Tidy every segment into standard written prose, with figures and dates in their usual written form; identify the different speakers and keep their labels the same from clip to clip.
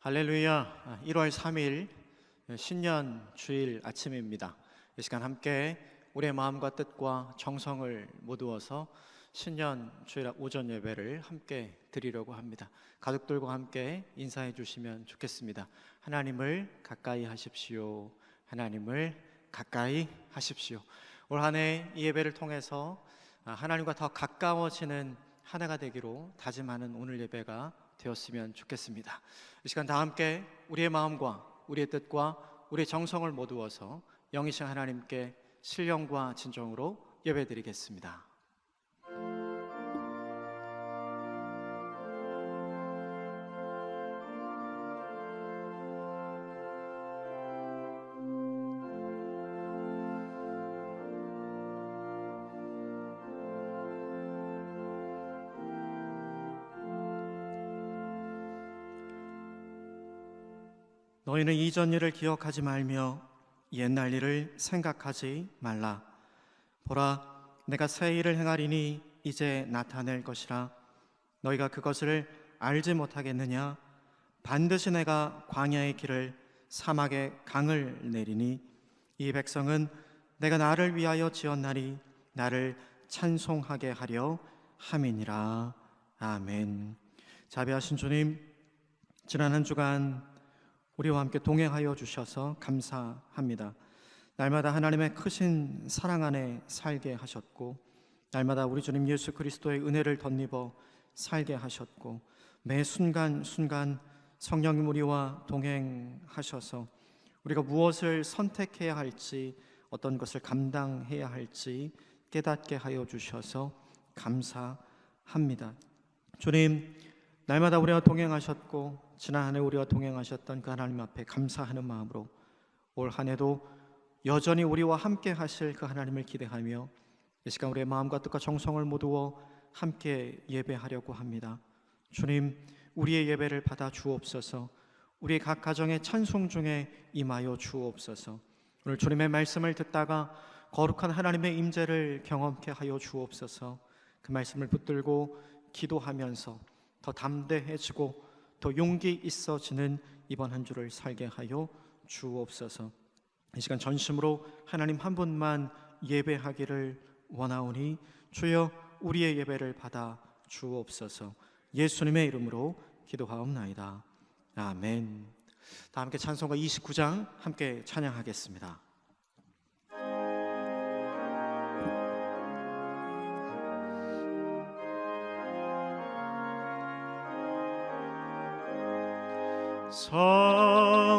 Speaker 1: 할렐루야. 1월 3일 신년 주일 아침입니다. 이 시간 함께 우리의 마음과 뜻과 정성을 모두어서 신년 주일 오전 예배를 함께 드리려고 합니다. 가족들과 함께 인사해 주시면 좋겠습니다. 하나님을 가까이 하십시오. 하나님을 가까이 하십시오. 올 한 해 이 예배를 통해서 하나님과 더 가까워지는 한 해가 되기로 다짐하는 오늘 예배가 되었으면 좋겠습니다. 이 시간 다 함께 우리의 마음과 우리의 뜻과 우리의 정성을 모두어서 영이신 하나님께 신령과 진정으로 예배드리겠습니다. 너희는 이전 일을 기억하지 말며 옛날 일을 생각하지 말라. 보라, 내가 새 일을 행하리니 이제 나타낼 것이라. 너희가 그것을 알지 못하겠느냐? 반드시 내가 광야의 길을 사막의 강을 내리니 이 백성은 내가 나를 위하여 지었나니 나를 찬송하게 하려 함이니라. 아멘. 자비하신 주님, 지난 한 주간 우리와 함께 동행하여 주셔서 감사합니다. 날마다 하나님의 크신 사랑 안에 살게 하셨고, 날마다 우리 주님 예수 그리스도의 은혜를 덧입어 살게 하셨고, 매 순간순간 성령님 우리와 동행하셔서 우리가 무엇을 선택해야 할지, 어떤 것을 감당해야 할지 깨닫게 하여 주셔서 감사합니다. 주님, 날마다 우리와 동행하셨고 지난 한 해 우리와 동행하셨던 그 하나님 앞에 감사하는 마음으로 올 한 해도 여전히 우리와 함께 하실 그 하나님을 기대하며 이 시간 우리의 마음과 뜻과 정성을 모두어 함께 예배하려고 합니다. 주님, 우리의 예배를 받아 주옵소서. 우리 각 가정의 찬송 중에 임하여 주옵소서. 오늘 주님의 말씀을 듣다가 거룩한 하나님의 임재를 경험케 하여 주옵소서. 그 말씀을 붙들고 기도하면서 더 담대해지고 더 용기 있어지는 이번 한 주를 살게 하여 주옵소서. 이 시간 전심으로 하나님 한 분만 예배하기를 원하오니 주여 우리의 예배를 받아 주옵소서. 예수님의 이름으로 기도하옵나이다. 아멘. 다 함께 찬송가 29장 함께 찬양하겠습니다.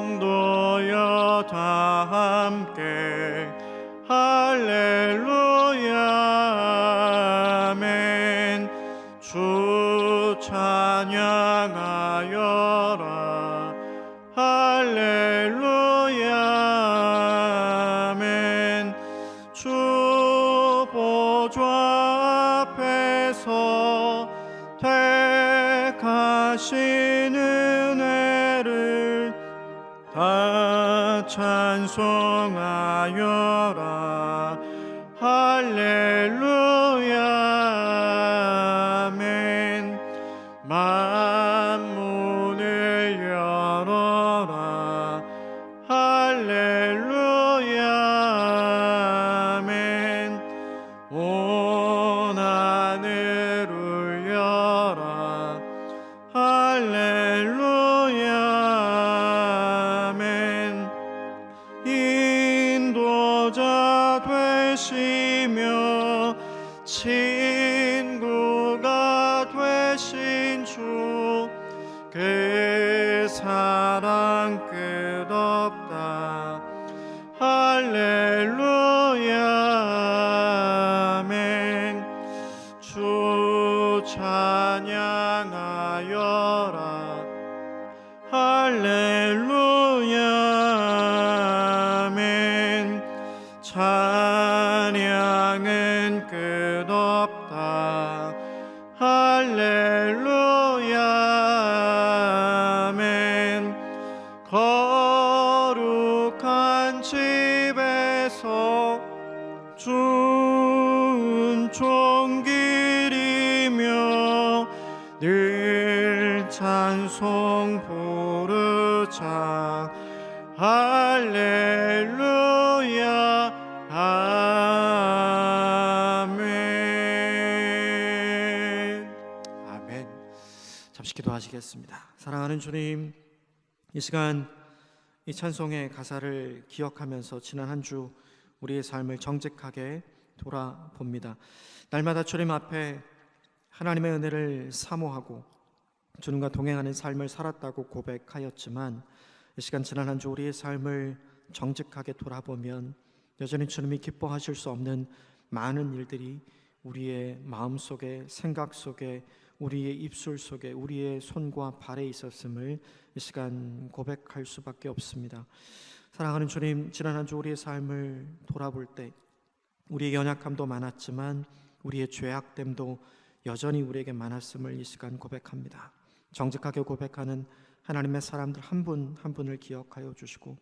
Speaker 1: 성도여 다 함께 할렐루야 아멘. 주 찬양하여라 할렐루야 아멘. 주 보좌 앞에서 택하시는 다 찬송하여라 할렐루야 아멘. 만문을 열어라 할렐루야 아멘. 온 하늘 울려라 할렐루야. 인도자 되시며 친구가 되신 주, 그 사랑 끝없다 할렐루야 아멘. 주 찬양하여라 할렐루야 아멘. 찬양은 끝없다 할렐루야 아멘. 거룩한 찬송 부르자. 할렐루야 아멘. 아멘. 잠시 기도하시겠습니다. 사랑하는 주님, 이 시간 이 찬송의 가사를 기억하면서 지난 한 주 우리의 삶을 정직하게 돌아봅니다. 날마다 주님 앞에 하나님의 은혜를 사모하고 주님과 동행하는 삶을 살았다고 고백하였지만, 이 시간 지난 한 주 우리의 삶을 정직하게 돌아보면 여전히 주님이 기뻐하실 수 없는 많은 일들이 우리의 마음속에, 생각 속에, 우리의 입술 속에, 우리의 손과 발에 있었음을 이 시간 고백할 수밖에 없습니다. 사랑하는 주님, 지난 한 주 우리의 삶을 돌아볼 때 우리의 연약함도 많았지만 우리의 죄악됨도 여전히 우리에게 많았음을 이 시간 고백합니다. 정직하게 고백하는 하나님의 사람들 한 분 한 분을 기억하여 주시고,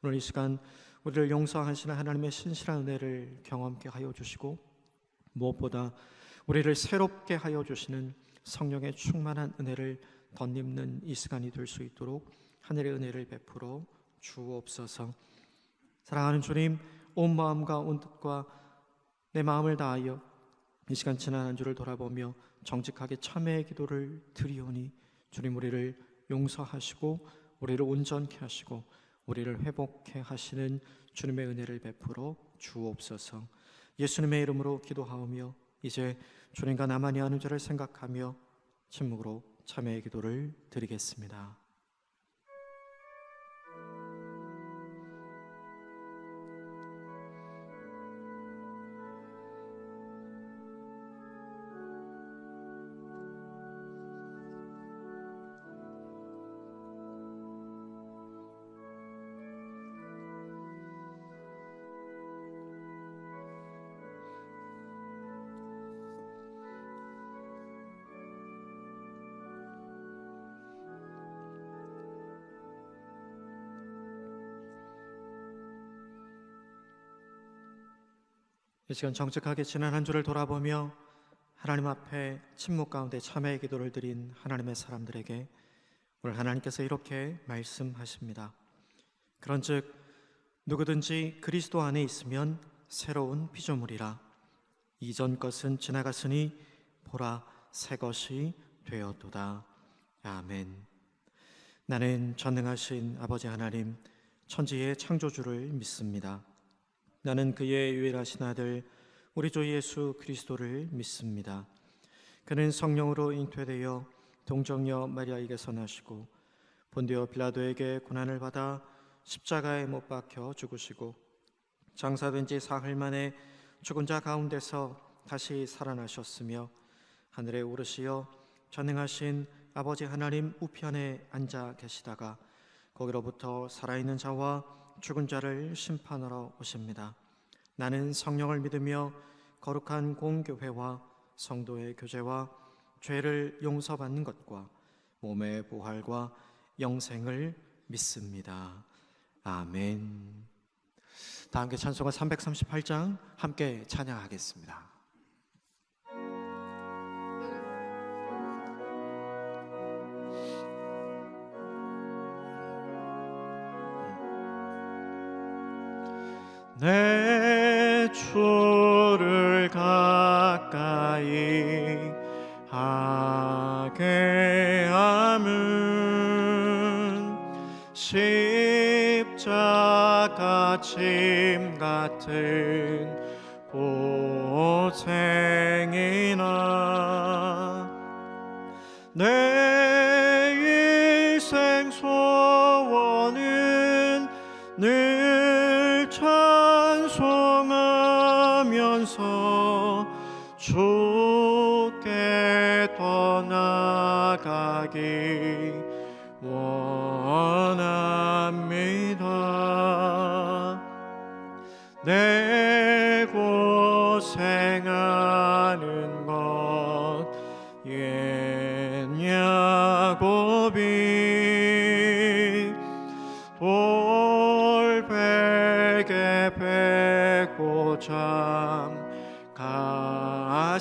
Speaker 1: 오늘 이 시간 우리를 용서하시는 하나님의 신실한 은혜를 경험케 하여 주시고, 무엇보다 우리를 새롭게 하여 주시는 성령의 충만한 은혜를 덧입는 이 시간이 될 수 있도록 하늘의 은혜를 베풀어 주옵소서. 사랑하는 주님, 온 마음과 온 뜻과 내 마음을 다하여 이 시간 지난 한 주를 돌아보며 정직하게 참회의 기도를 드리오니 주님, 우리를 용서하시고 우리를 온전케 하시고 우리를 회복케 하시는 주님의 은혜를 베풀어 주옵소서. 예수님의 이름으로 기도하오며 이제 주님과 나만이 하는 죄를 생각하며 침묵으로 참회의 기도를 드리겠습니다. 이 시간 정직하게 지난 한 주를 돌아보며 하나님 앞에 침묵 가운데 참회의 기도를 드린 하나님의 사람들에게 오늘 하나님께서 이렇게 말씀하십니다. 그런즉 누구든지 그리스도 안에 있으면 새로운 피조물이라. 이전 것은 지나갔으니 보라 새 것이 되었도다. 아멘. 나는 전능하신 아버지 하나님, 천지의 창조주를 믿습니다. 나는 그의 유일하신 아들 우리 주 예수 그리스도를 믿습니다. 그는 성령으로 잉태되어 동정녀 마리아에게서 나시고 본디오 빌라도에게 고난을 받아 십자가에 못 박혀 죽으시고 장사된 지 사흘 만에 죽은 자 가운데서 다시 살아나셨으며 하늘에 오르시어 전능하신 아버지 하나님 우편에 앉아 계시다가 거기로부터 살아있는 자와 죽은 자를 심판하러 오십니다. 나는 성령을 믿으며 거룩한 공교회와 성도의 교제와 죄를 용서받는 것과 몸의 부활과 영생을 믿습니다. 아멘. 다 함께 찬송가 338장 함께 찬양하겠습니다. 내 주를 가까이 하게 함은 십자가 짐 같은 고생이나 내 일생 소원은 늘 찬송하면서 주께 떠나가기 원합니다. 내 고생하는 것 옛 야곱이 돌베개 베고 잠 갔습니다.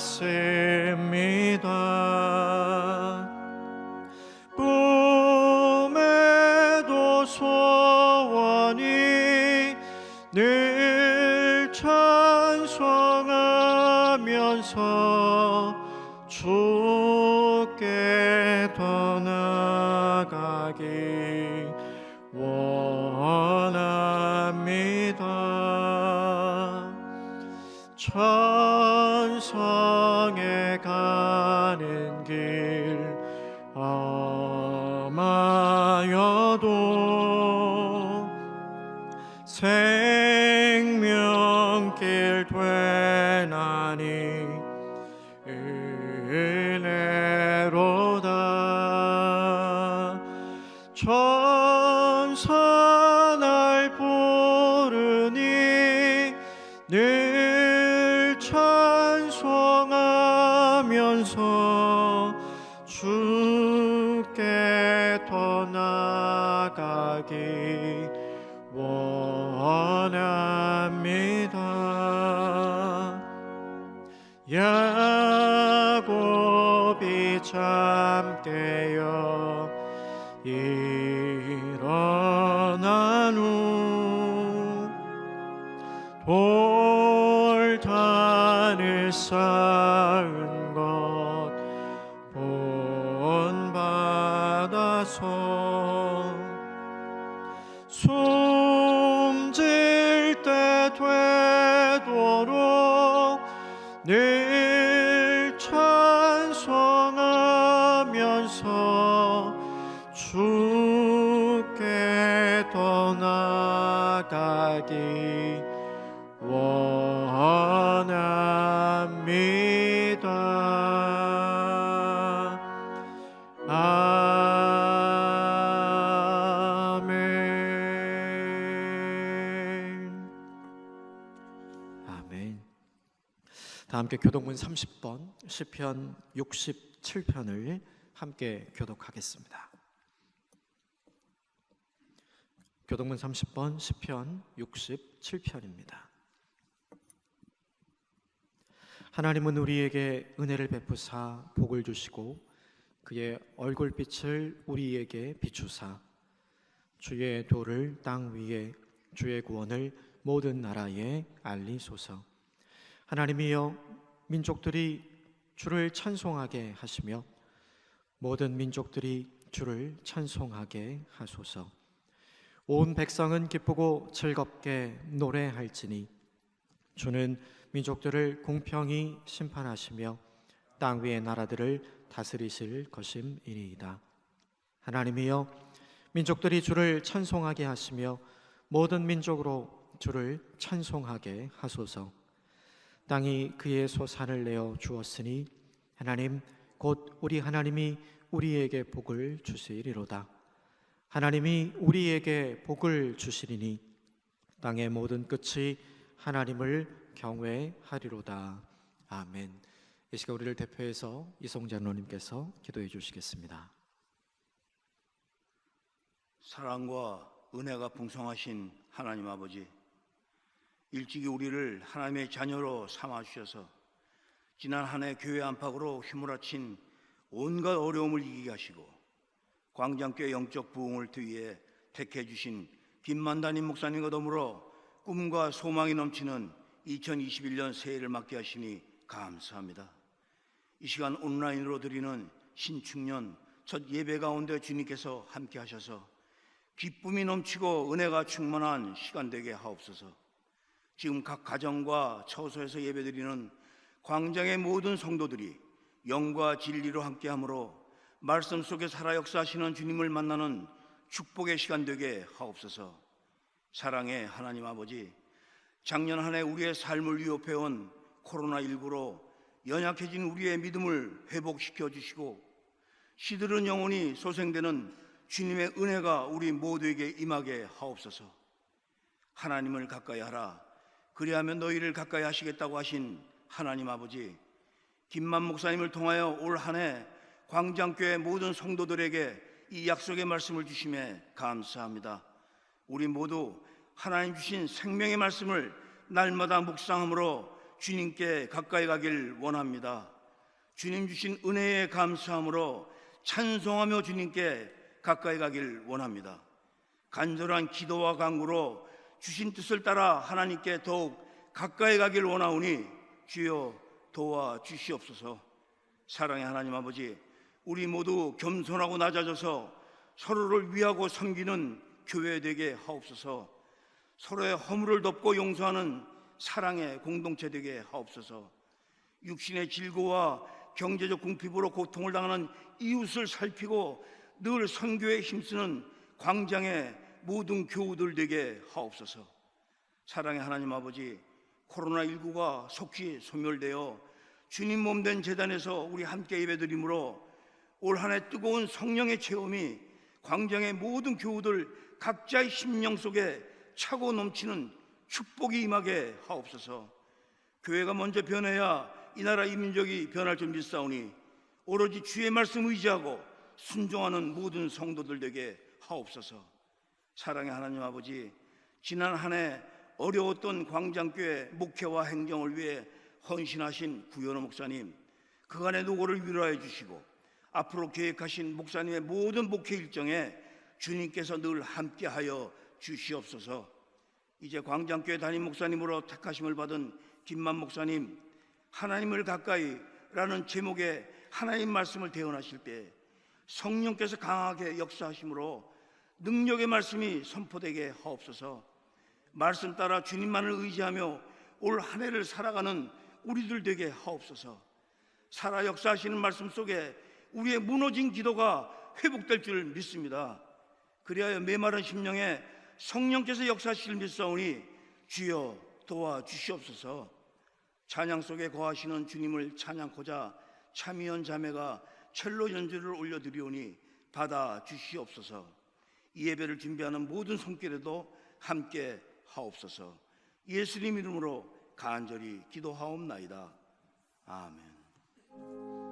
Speaker 1: 찬송하면서 주께 더 나아가기 원합니다. 천성에 가는 길 험하여도 생명길 되나니 은혜로다. 천사 날 부르니 늘 찬송하면서 주께 더 나아가기 원합니다. 야곱이 잠 깨어 일어난 후 돌단을 쌓은 것 본받아서 숨질 때 되도록 늘 찬송하면서 주께 더 나아가기 원합니다. 아멘. 아멘. 다 함께 교독문 30번 시편 67편을 함께 교독하겠습니다. 교독문 30번 시편 67편입니다. 하나님은 우리에게 은혜를 베푸사 복을 주시고 그의 얼굴빛을 우리에게 비추사 주의 도를 땅 위에 주의 구원을 모든 나라에 알리소서. 하나님이여 민족들이 주를 찬송하게 하시며 모든 민족들이 주를 찬송하게 하소서. 온 백성은 기쁘고 즐겁게 노래할지니 주는 민족들을 공평히 심판하시며 땅 위의 나라들을 다스리실 것임이니이다. 하나님이여 민족들이 주를 찬송하게 하시며 모든 민족으로 주를 찬송하게 하소서. 땅이 그의 소산을 내어 주었으니 하나님 곧 우리 하나님이 우리에게 복을 주시리로다. 하나님이 우리에게 복을 주시리니 땅의 모든 끝이 하나님을 경외하리로다. 아멘. 이 시간 우리를 대표해서 이송 장로님께서 기도해 주시겠습니다.
Speaker 2: 사랑과 은혜가 풍성하신 하나님 아버지, 일찍이 우리를 하나님의 자녀로 삼아주셔서 지난 한 해 교회 안팎으로 휘몰아친 온갖 어려움을 이기게 하시고 광장교회 영적 부흥을 위해 택해 주신 김만다님 목사님과 더불어 꿈과 소망이 넘치는 2021년 새해를 맞게 하시니 감사합니다. 이 시간 온라인으로 드리는 신축년 첫 예배 가운데 주님께서 함께 하셔서 기쁨이 넘치고 은혜가 충만한 시간 되게 하옵소서. 지금 각 가정과 처소에서 예배드리는 광장의 모든 성도들이 영과 진리로 함께함으로 말씀 속에 살아 역사하시는 주님을 만나는 축복의 시간 되게 하옵소서. 사랑의 하나님 아버지, 작년 한 해 우리의 삶을 위협해온 코로나19로 연약해진 우리의 믿음을 회복시켜 주시고 시들은 영혼이 소생되는 주님의 은혜가 우리 모두에게 임하게 하옵소서. 하나님을 가까이 하라, 그리하면 너희를 가까이 하시겠다고 하신 하나님 아버지, 김만 목사님을 통하여 올 한 해 광장교회 모든 성도들에게 이 약속의 말씀을 주심에 감사합니다. 우리 모두 하나님 주신 생명의 말씀을 날마다 묵상함으로 주님께 가까이 가길 원합니다. 주님 주신 은혜에 감사함으로 찬송하며 주님께 가까이 가길 원합니다. 간절한 기도와 간구로 주신 뜻을 따라 하나님께 더욱 가까이 가길 원하오니 주여 도와주시옵소서. 사랑의 하나님 아버지, 우리 모두 겸손하고 낮아져서 서로를 위하고 섬기는 교회 되게 하옵소서. 서로의 허물을 덮고 용서하는 사랑의 공동체 되게 하옵소서. 육신의 질고와 경제적 궁핍으로 고통을 당하는 이웃을 살피고 늘 선교에 힘쓰는 광장의 모든 교우들 되게 하옵소서. 사랑의 하나님 아버지, 코로나19가 속히 소멸되어 주님 몸된 제단에서 우리 함께 예배드림으로 올 한 해 뜨거운 성령의 체험이 광장의 모든 교우들 각자의 심령 속에 차고 넘치는 축복이 임하게 하옵소서. 교회가 먼저 변해야 이 나라 이 민족이 변할 줄 믿사오니 오로지 주의 말씀 의지하고 순종하는 모든 성도들 되게 하옵소서. 사랑의 하나님 아버지, 지난 한 해 어려웠던 광장교회 목회와 행정을 위해 헌신하신 구현호 목사님, 그간의 노고를 위로해 주시고 앞으로 계획하신 목사님의 모든 목회 일정에 주님께서 늘 함께하여 주시옵소서. 이제 광장교회 담임 목사님으로 택하심을 받은 김만 목사님, 하나님을 가까이라는 제목의 하나님 말씀을 대언하실 때 성령께서 강하게 역사하심으로 능력의 말씀이 선포되게 하옵소서. 말씀 따라 주님만을 의지하며 올 한 해를 살아가는 우리들 되게 하옵소서. 살아 역사하시는 말씀 속에 우리의 무너진 기도가 회복될 줄 믿습니다. 그리하여 메마른 심령에 성령께서 역사하실 믿사오니 주여 도와주시옵소서. 찬양 속에 거하시는 주님을 찬양코자 참의원 자매가 첼로 연주를 올려드리오니 받아 주시옵소서. 이 예배를 준비하는 모든 손길에도 함께 하옵소서. 예수님 이름으로 간절히 기도하옵나이다. 아멘.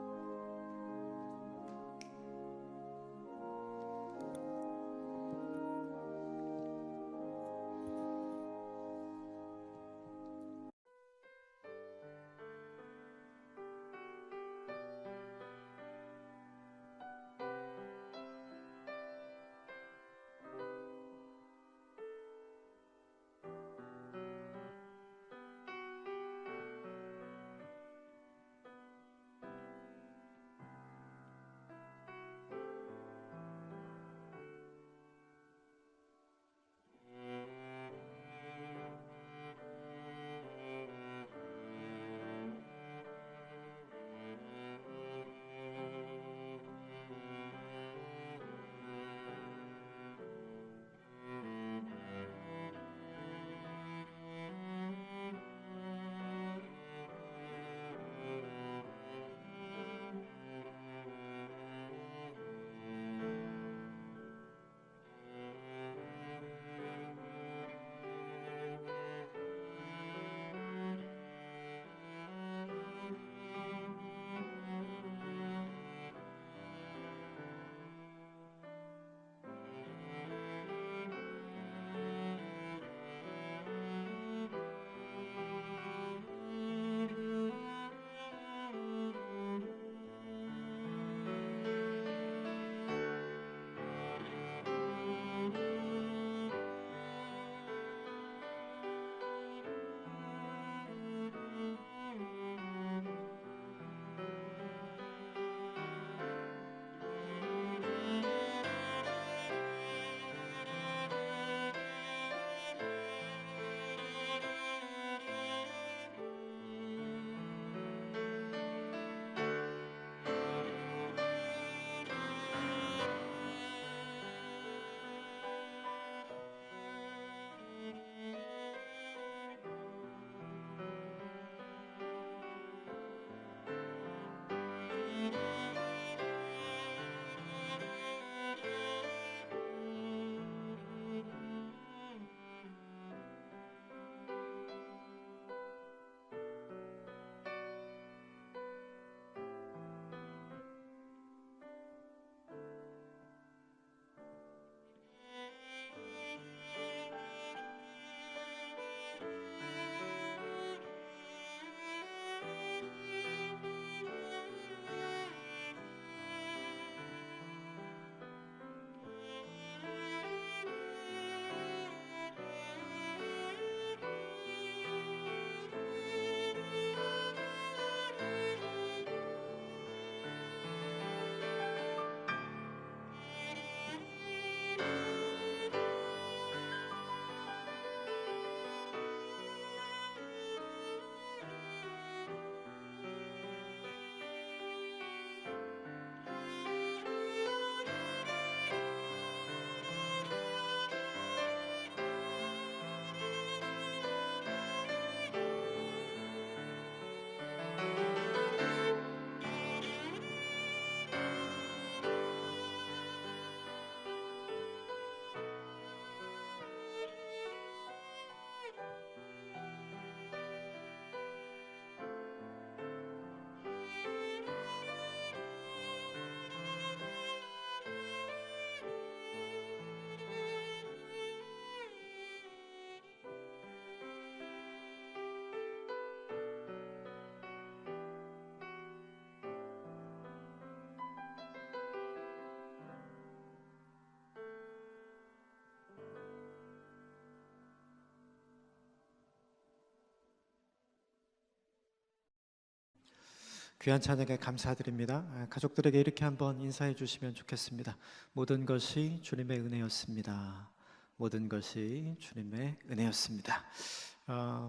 Speaker 1: 귀한 찬양에 감사드립니다. 가족들에게 이렇게 한번 인사해 주시면 좋겠습니다. 모든 것이 주님의 은혜였습니다. 모든 것이 주님의 은혜였습니다.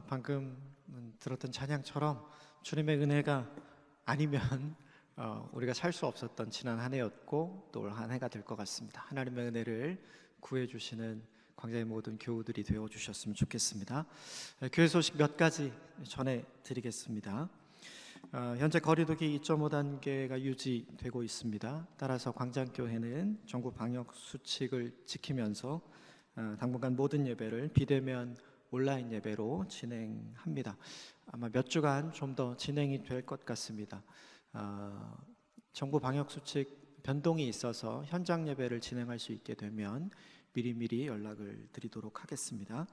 Speaker 1: 방금 들었던 찬양처럼 주님의 은혜가 아니면 우리가 살 수 없었던 지난 한 해였고 또 올 한 해가 될 것 같습니다. 하나님의 은혜를 구해 주시는 광장의 모든 교우들이 되어 주셨으면 좋겠습니다. 교회 소식 몇 가지 전해 드리겠습니다. 현재 거리두기 2.5단계가 유지되고 있습니다. 따라서 광장교회는 정부 방역 수칙을 지키면서 당분간 모든 예배를 비대면 온라인 예배로 진행합니다. 아마 몇 주간 좀 더 진행이 될 것 같습니다. 정부 방역 수칙 변동이 있어서 현장 예배를 진행할 수 있게 되면 미리미리 연락을 드리도록 하겠습니다.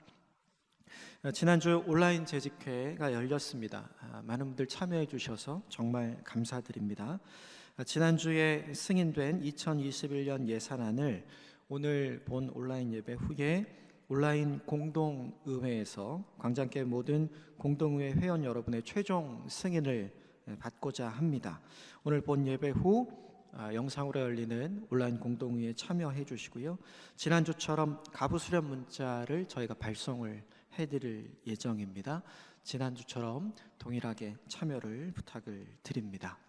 Speaker 1: 지난주 온라인 재직회가 열렸습니다. 많은 분들 참여해 주셔서 정말 감사드립니다. 지난주에 승인된 2021년 예산안을 오늘 본 온라인 예배 후에 온라인 공동의회에서 광장교회 모든 공동의회 회원 여러분의 최종 승인을 받고자 합니다. 오늘 본 예배 후 영상으로 열리는 온라인 공동의회에 참여해 주시고요. 지난주처럼 가부 수렴 문자를 저희가 발송을 해드릴 예정입니다. 지난주처럼 동일하게 참여를 부탁을 드립니다.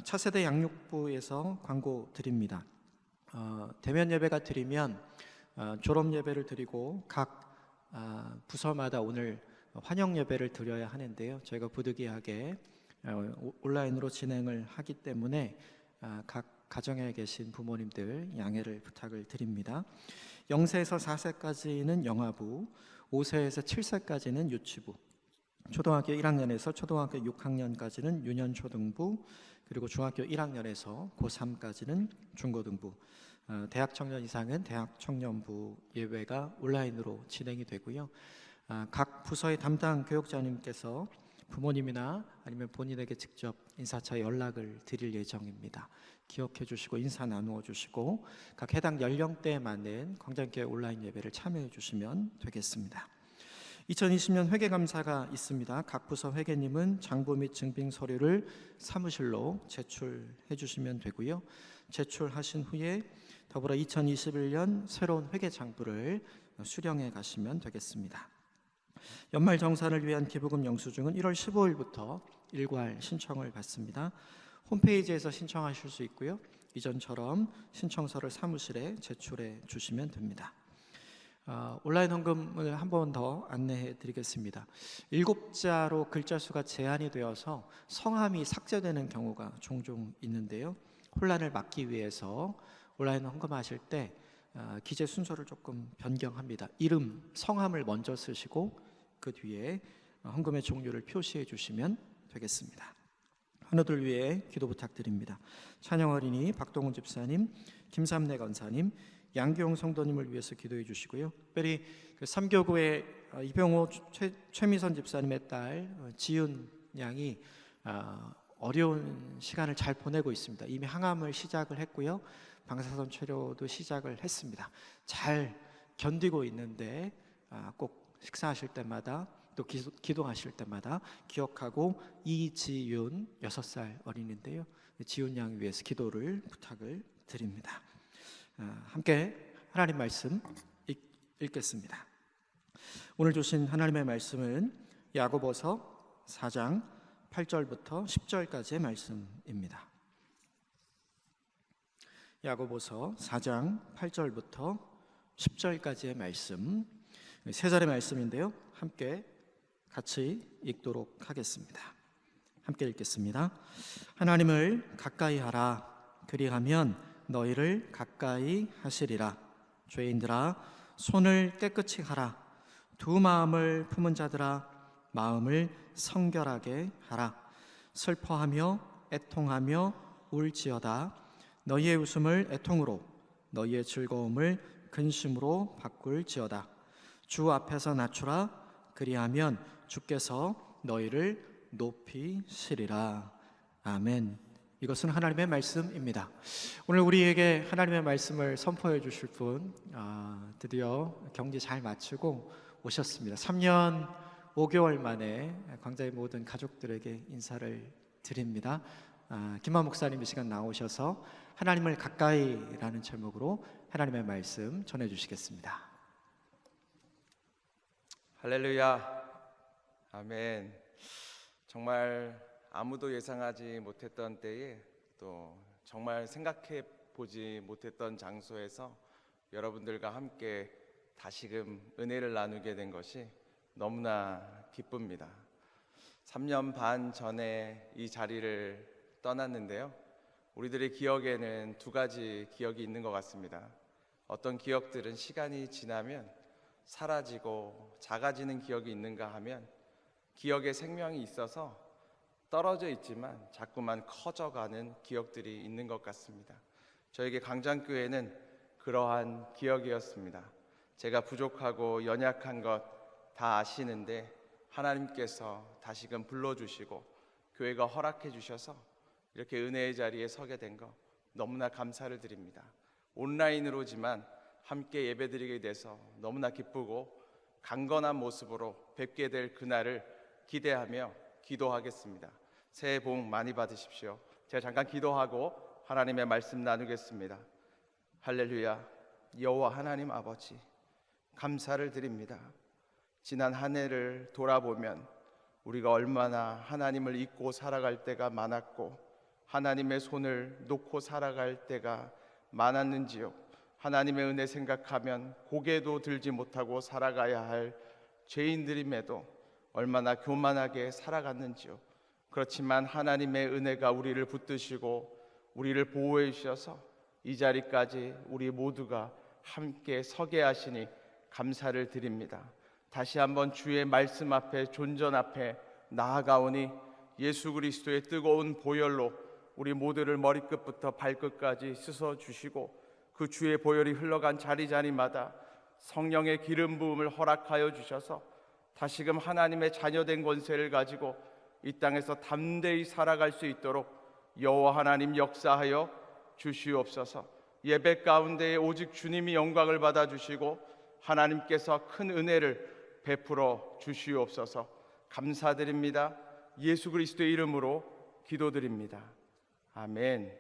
Speaker 1: 차세대 양육부에서 광고 드립니다. 대면 예배가 드리면 졸업 예배를 드리고 각 부서마다 오늘 환영 예배를 드려야 하는데요. 저희가 부득이하게 온라인으로 진행을 하기 때문에 각 가정에 계신 부모님들 양해를 부탁을 드립니다. 0세에서 4세까지는 영아부, 5세에서 7세까지는 유치부, 초등학교 1학년에서 초등학교 6학년까지는 유년초등부, 그리고 중학교 1학년에서 고3까지는 중고등부, 대학 청년 이상은 대학 청년부 예배가 온라인으로 진행이 되고요. 각 부서의 담당 교육자님께서 부모님이나 아니면 본인에게 직접 인사차 연락을 드릴 예정입니다. 기억해 주시고 인사 나누어 주시고 각 해당 연령대에 맞는 광장교회 온라인 예배를 참여해 주시면 되겠습니다. 2020년 회계감사가 있습니다. 각 부서 회계님은 장부 및 증빙 서류를 사무실로 제출해 주시면 되고요. 제출하신 후에 더불어 2021년 새로운 회계 장부를 수령해 가시면 되겠습니다. 연말 정산을 위한 기부금 영수증은 1월 15일부터 일괄 신청을 받습니다. 홈페이지에서 신청하실 수 있고요. 이전처럼 신청서를 사무실에 제출해 주시면 됩니다. 온라인 헌금을 한 번 더 안내해 드리겠습니다. 7자로 글자 수가 제한이 되어서 성함이 삭제되는 경우가 종종 있는데요. 혼란을 막기 위해서 온라인 헌금하실 때 기재 순서를 조금 변경합니다. 이름, 성함을 먼저 쓰시고 그 뒤에 헌금의 종류를 표시해 주시면 되겠습니다. 환우들 위해 기도 부탁드립니다. 찬영 어린이, 박동훈 집사님, 김삼래 권사님, 양기용 성도님을 위해서 기도해 주시고요. 특별히 삼교구의 이병호 최미선 집사님의 딸 지윤 양이 어려운 시간을 잘 보내고 있습니다. 이미 항암을 시작을 했고요. 방사선 치료도 시작을 했습니다. 잘 견디고 있는데 꼭 식사하실 때마다 또 기도하실 때마다 기억하고 이지윤 6살 어린인데요. 지윤 양 위해서 기도를 부탁을 드립니다. 함께 하나님 말씀 읽겠습니다. 오늘 주신 하나님의 말씀은 야고보서 4장 8절부터 10절까지의 말씀입니다. 야고보서 4장 8절부터 10절까지의 말씀, 세 절의 말씀인데요. 함께 같이 읽도록 하겠습니다. 함께 읽겠습니다. 하나님을 가까이 하라. 그리하면 너희를 가까이 하시리라. 죄인들아, 손을 깨끗이 하라. 두 마음을 품은 자들아, 마음을 성결하게 하라. 슬퍼하며 애통하며 울지어다. 너희의 웃음을 애통으로, 너희의 즐거움을 근심으로 바꿀지어다. 주 앞에서 낮추라. 그리하면 주께서 너희를 높이시리라. 아멘. 이것은 하나님의 말씀입니다. 오늘 우리에게 하나님의 말씀을 선포해 주실 분, 드디어 경지 잘 마치고 오셨습니다. 3년 5개월 만에 광자의 모든 가족들에게 인사를 드립니다. 김만 목사님 이 시간 나오셔서 하나님을 가까이라는 제목으로 하나님의 말씀 전해주시겠습니다.
Speaker 3: 할렐루야, 아멘. 정말 아무도 예상하지 못했던 때에 또 정말 생각해 보지 못했던 장소에서 여러분들과 함께 다시금 은혜를 나누게 된 것이 너무나 기쁩니다. 3년 반 전에 이 자리를 떠났는데요, 우리들의 기억에는 두 가지 기억이 있는 것 같습니다. 어떤 기억들은 시간이 지나면 사라지고 작아지는 기억이 있는가 하면 기억에 생명이 있어서 떨어져 있지만 자꾸만 커져가는 기억들이 있는 것 같습니다. 저에게 강장교회는 그러한 기억이었습니다. 제가 부족하고 연약한 것 다 아시는데 하나님께서 다시금 불러주시고 교회가 허락해 주셔서 이렇게 은혜의 자리에 서게 된 거 너무나 감사를 드립니다. 온라인으로지만 함께 예배드리게 돼서 너무나 기쁘고 강건한 모습으로 뵙게 될 그날을 기대하며 기도하겠습니다. 새해 복 많이 받으십시오. 제가 잠깐 기도하고 하나님의 말씀 나누겠습니다. 할렐루야. 여호와 하나님 아버지, 감사를 드립니다. 지난 한 해를 돌아보면 우리가 얼마나 하나님을 잊고 살아갈 때가 많았고 하나님의 손을 놓고 살아갈 때가 많았는지요. 하나님의 은혜 생각하면 고개도 들지 못하고 살아가야 할 죄인들임에도 얼마나 교만하게 살아갔는지요. 그렇지만 하나님의 은혜가 우리를 붙드시고 우리를 보호해 주셔서 이 자리까지 우리 모두가 함께 서게 하시니 감사를 드립니다. 다시 한번 주의 말씀 앞에, 존전 앞에 나아가오니 예수 그리스도의 뜨거운 보혈로 우리 모두를 머리끝부터 발끝까지 씻어주시고 그 주의 보혈이 흘러간 자리자리마다 성령의 기름 부음을 허락하여 주셔서 다시금 하나님의 자녀된 권세를 가지고 이 땅에서 담대히 살아갈 수 있도록 여호와 하나님 역사하여 주시옵소서. 예배 가운데에 오직 주님이 영광을 받아주시고 하나님께서 큰 은혜를 베풀어 주시옵소서. 감사드립니다. 예수 그리스도의 이름으로 기도드립니다. 아멘.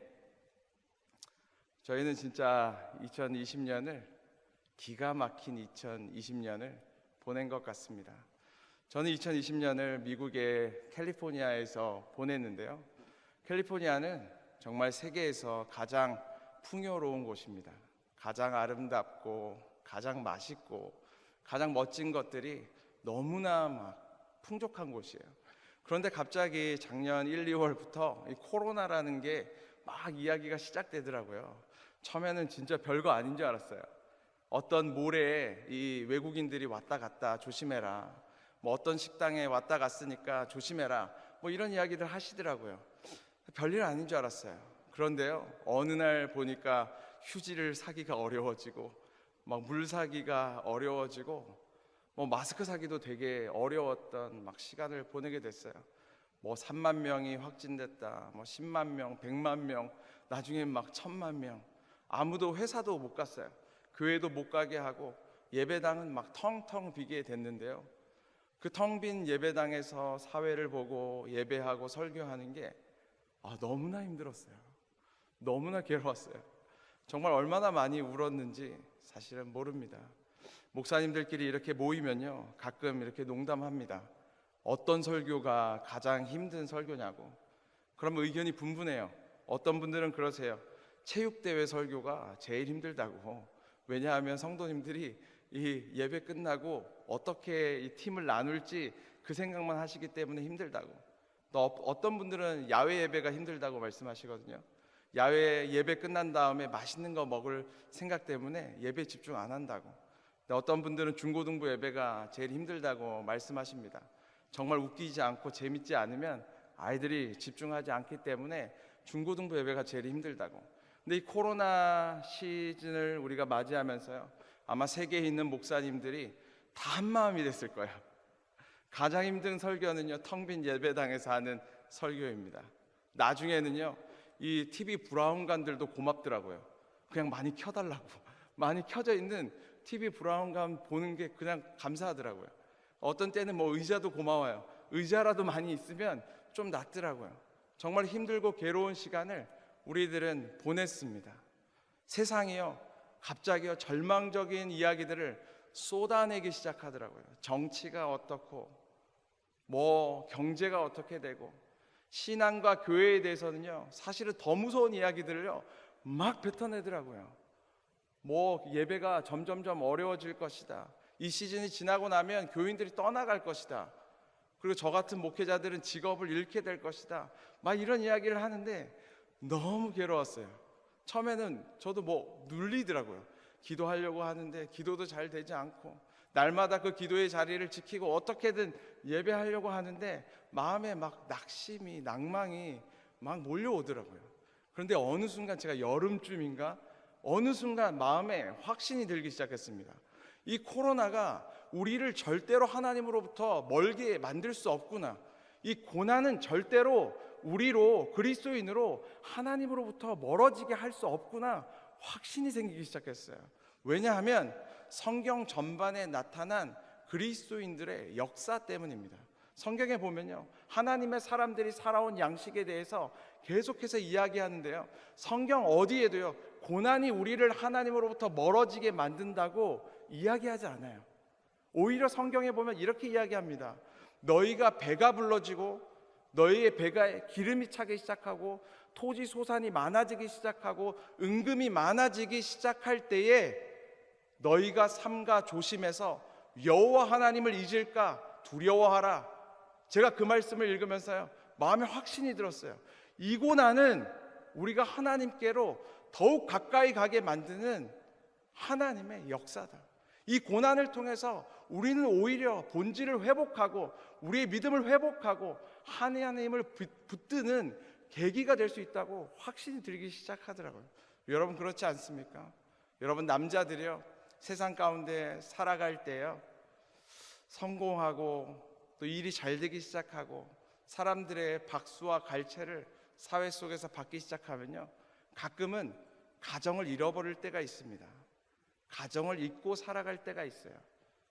Speaker 3: 저희는 진짜 2020년을 기가 막힌 2020년을 보낸 것 같습니다. 저는 2020년을 미국의 캘리포니아에서 보냈는데요, 캘리포니아는 정말 세계에서 가장 풍요로운 곳입니다. 가장 아름답고 가장 맛있고 가장 멋진 것들이 너무나 막 풍족한 곳이에요. 그런데 갑자기 작년 1, 2월부터 이 코로나라는 게 막 이야기가 시작되더라고요. 처음에는 진짜 별거 아닌 줄 알았어요. 어떤 몰에 이 외국인들이 왔다 갔다 조심해라, 뭐 어떤 식당에 왔다 갔으니까 조심해라, 뭐 이런 이야기를 하시더라고요. 별일 아닌 줄 알았어요. 그런데요, 어느 날 보니까 휴지를 사기가 어려워지고 막 물 사기가 어려워지고 뭐 마스크 사기도 되게 어려웠던 막 시간을 보내게 됐어요. 뭐 3만 명이 확진됐다, 뭐 10만 명, 100만 명, 나중엔 막 1000만 명. 아무도 회사도 못 갔어요. 교회도 못 가게 하고 예배당은 막 텅텅 비게 됐는데요, 그 텅 빈 예배당에서 사회를 보고 예배하고 설교하는 게 너무나 힘들었어요. 너무나 괴로웠어요. 정말 얼마나 많이 울었는지 사실은 모릅니다. 목사님들끼리 이렇게 모이면요, 가끔 이렇게 농담합니다. 어떤 설교가 가장 힘든 설교냐고. 그럼 의견이 분분해요. 어떤 분들은 그러세요. 체육대회 설교가 제일 힘들다고. 왜냐하면 성도님들이 이 예배 끝나고 어떻게 이 팀을 나눌지 그 생각만 하시기 때문에 힘들다고. 또 어떤 분들은 야외 예배가 힘들다고 말씀하시거든요. 야외 예배 끝난 다음에 맛있는 거 먹을 생각 때문에 예배 집중 안 한다고. 어떤 분들은 중고등부 예배가 제일 힘들다고 말씀하십니다. 정말 웃기지 않고 재밌지 않으면 아이들이 집중하지 않기 때문에 중고등부 예배가 제일 힘들다고. 근데 이 코로나 시즌을 우리가 맞이하면서요, 아마 세계에 있는 목사님들이 다 한마음이 됐을 거예요. 가장 힘든 설교는요, 텅 빈 예배당에서 하는 설교입니다. 나중에는요, 이 TV 브라운관들도 고맙더라고요. 그냥 많이 켜달라고. 많이 켜져 있는 TV 브라운관 보는 게 그냥 감사하더라고요. 어떤 때는 뭐 의자도 고마워요. 의자라도 많이 있으면 좀 낫더라고요. 정말 힘들고 괴로운 시간을 우리들은 보냈습니다. 세상이요, 갑자기요, 절망적인 이야기들을 쏟아내기 시작하더라고요. 정치가 어떻고, 경제가 어떻게 되고, 신앙과 교회에 대해서는요, 사실은 더 무서운 이야기들을요, 막 뱉어내더라고요. 예배가 점점점 어려워질 것이다. 이 시즌이 지나고 나면 교인들이 떠나갈 것이다. 그리고 저 같은 목회자들은 직업을 잃게 될 것이다. 막 이런 이야기를 하는데 너무 괴로웠어요. 처음에는 저도 눌리더라고요. 기도하려고 하는데 기도도 잘 되지 않고, 날마다 그 기도의 자리를 지키고 어떻게든 예배하려고 하는데 마음에 막 낙심이, 낭망이 막 몰려오더라고요. 그런데 어느 순간, 제가 여름쯤인가 어느 순간 마음에 확신이 들기 시작했습니다. 이 코로나가 우리를 절대로 하나님으로부터 멀게 만들 수 없구나. 이 고난은 절대로 우리로, 그리스도인으로 하나님으로부터 멀어지게 할 수 없구나. 확신이 생기기 시작했어요. 왜냐하면 성경 전반에 나타난 그리스도인들의 역사 때문입니다. 성경에 보면요, 하나님의 사람들이 살아온 양식에 대해서 계속해서 이야기하는데요, 성경 어디에도요, 고난이 우리를 하나님으로부터 멀어지게 만든다고 이야기하지 않아요. 오히려 성경에 보면 이렇게 이야기합니다. 너희가 배가 불러지고, 너희의 배가에 기름이 차기 시작하고, 토지 소산이 많아지기 시작하고, 은금이 많아지기 시작할 때에 너희가 삼가 조심해서 여호와 하나님을 잊을까 두려워하라. 제가 그 말씀을 읽으면서요, 마음에 확신이 들었어요. 이 고난은 우리가 하나님께로 더욱 가까이 가게 만드는 하나님의 역사다. 이 고난을 통해서 우리는 오히려 본질을 회복하고, 우리의 믿음을 회복하고, 하나님을 붙드는 계기가 될 수 있다고 확신이 들기 시작하더라고요. 여러분, 그렇지 않습니까? 여러분, 남자들이요, 세상 가운데 살아갈 때요, 성공하고 또 일이 잘 되기 시작하고 사람들의 박수와 갈채를 사회 속에서 받기 시작하면요, 가끔은 가정을 잃어버릴 때가 있습니다. 가정을 잊고 살아갈 때가 있어요.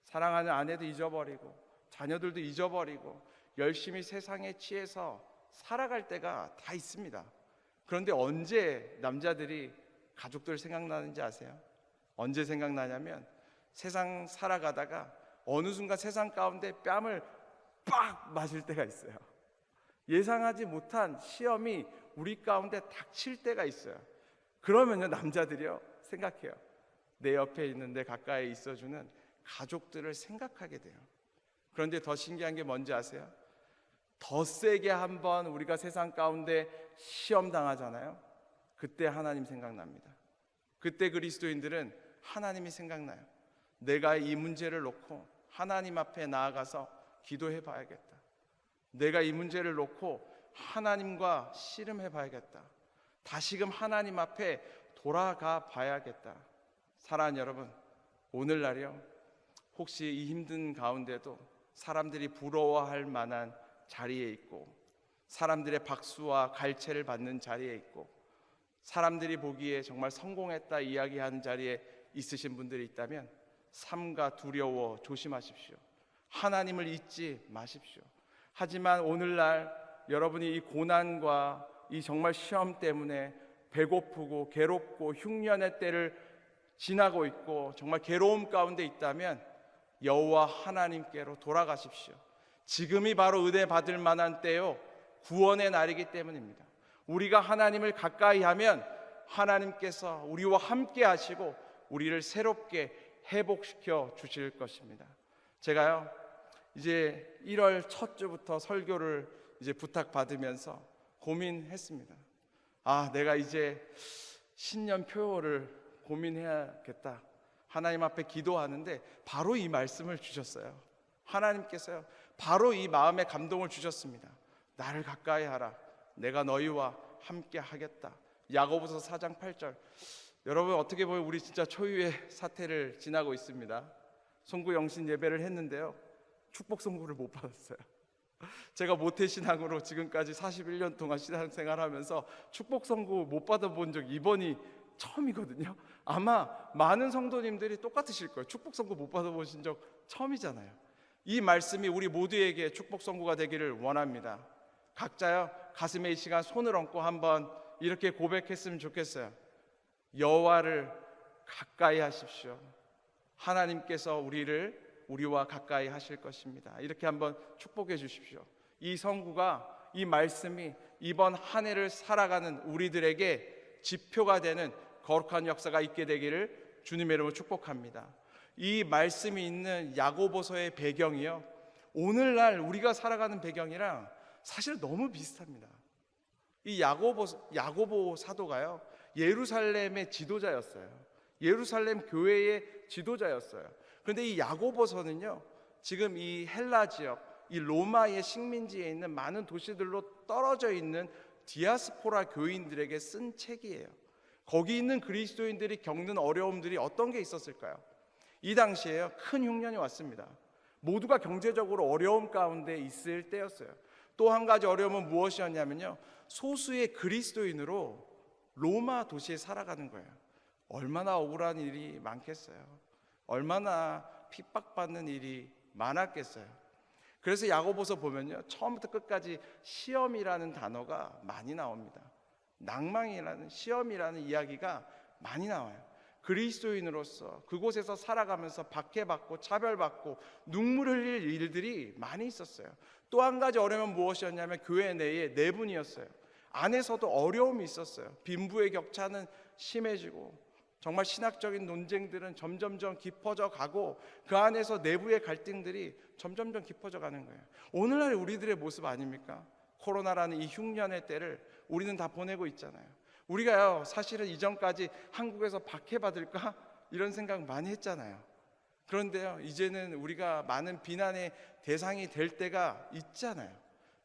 Speaker 3: 사랑하는 아내도 잊어버리고, 자녀들도 잊어버리고, 열심히 세상에 취해서 살아갈 때가 다 있습니다. 그런데 언제 남자들이 가족들 생각나는지 아세요? 언제 생각나냐면, 세상 살아가다가 어느 순간 세상 가운데 뺨을 빡 맞을 때가 있어요. 예상하지 못한 시험이 우리 가운데 닥칠 때가 있어요. 그러면요, 남자들이요, 생각해요. 내 옆에 있는, 내 가까이 있어주는 가족들을 생각하게 돼요. 그런데 더 신기한 게 뭔지 아세요? 더 세게 한번 우리가 세상 가운데 시험 당하잖아요. 그때 하나님 생각납니다. 그때 그리스도인들은 하나님이 생각나요. 내가 이 문제를 놓고 하나님 앞에 나아가서 기도해 봐야겠다. 내가 이 문제를 놓고 하나님과 씨름해 봐야겠다. 다시금 하나님 앞에 돌아가 봐야겠다. 사랑하는 여러분, 오늘날이요, 혹시 이 힘든 가운데도 사람들이 부러워할 만한 자리에 있고, 사람들의 박수와 갈채를 받는 자리에 있고, 사람들이 보기에 정말 성공했다 이야기하는 자리에 있으신 분들이 있다면 삼가 두려워 조심하십시오. 하나님을 잊지 마십시오. 하지만 오늘날 여러분이 이 고난과 이 정말 시험 때문에 배고프고 괴롭고 흉년의 때를 지나고 있고 정말 괴로움 가운데 있다면 여호와 하나님께로 돌아가십시오. 지금이 바로 은혜 받을 만한 때요, 구원의 날이기 때문입니다. 우리가 하나님을 가까이 하면 하나님께서 우리와 함께 하시고 우리를 새롭게 회복시켜 주실 것입니다. 제가요, 이제 1월 첫 주부터 설교를 이제 부탁받으면서 고민했습니다. 내가 이제 신년 표를 고민해야겠다. 하나님 앞에 기도하는데 바로 이 말씀을 주셨어요. 하나님께서요, 바로 이 마음에 감동을 주셨습니다. 나를 가까이 하라. 내가 너희와 함께 하겠다. 야고보서 4장 8절. 여러분, 어떻게 보면 우리 진짜 초유의 사태를 지나고 있습니다. 송구 영신 예배를 했는데요, 축복 선고를 못 받았어요. 제가 모태신앙으로 지금까지 41년 동안 신앙생활하면서 축복 선고 못 받아본 적 이번이 처음이거든요. 아마 많은 성도님들이 똑같으실 거예요. 축복 선고 못 받아보신 적 처음이잖아요. 이 말씀이 우리 모두에게 축복 선고가 되기를 원합니다. 각자요 가슴에 이 시간 손을 얹고 한번 이렇게 고백했으면 좋겠어요. 여호와를 가까이 하십시오. 하나님께서 우리와 가까이 하실 것입니다. 이렇게 한번 축복해 주십시오. 이 성구가, 이 말씀이 이번 한 해를 살아가는 우리들에게 지표가 되는 거룩한 역사가 있게 되기를 주님의 이름으로 축복합니다. 이 말씀이 있는 야고보서의 배경이요, 오늘날 우리가 배경이랑 사실 너무 비슷합니다. 이 야고보 사도가요, 예루살렘의 지도자였어요. 예루살렘 교회의 지도자였어요. 그런데 이 야고보서는요, 지금 이 헬라 지역, 이 로마의 식민지에 있는 많은 도시들로 떨어져 있는 디아스포라 교인들에게 쓴 책이에요. 거기 있는 그리스도인들이 겪는 어려움들이 어떤 게 있었을까요? 이 당시에요, 큰 흉년이 왔습니다. 모두가 경제적으로 어려움 가운데 있을 때였어요. 또 한 가지 어려움은 무엇이었냐면요, 소수의 그리스도인으로 로마 도시에 살아가는 거예요. 얼마나 억울한 일이 많겠어요. 얼마나 핍박받는 일이 많았겠어요. 그래서 야고보서 보면요, 처음부터 끝까지 시험이라는 단어가 많이 나옵니다. 낭망이라는, 시험이라는 이야기가 많이 나와요. 그리스도인으로서 그곳에서 살아가면서 박해받고 차별받고 눈물 흘릴 일들이 많이 있었어요. 또 한 가지 어려움은 무엇이었냐면 교회 내에 내분이었어요. 안에서도 어려움이 있었어요. 빈부의 격차는 심해지고 정말 신학적인 논쟁들은 점점점 깊어져 가고 그 안에서 내부의 갈등들이 점점점 깊어져 가는 거예요. 오늘날 우리들의 모습 아닙니까? 코로나라는 이 흉년의 때를 우리는 다 보내고 있잖아요. 우리가요, 사실은 이전까지 한국에서 박해받을까 이런 생각 많이 했잖아요. 그런데요, 이제는 우리가 많은 비난의 대상이 될 때가 있잖아요.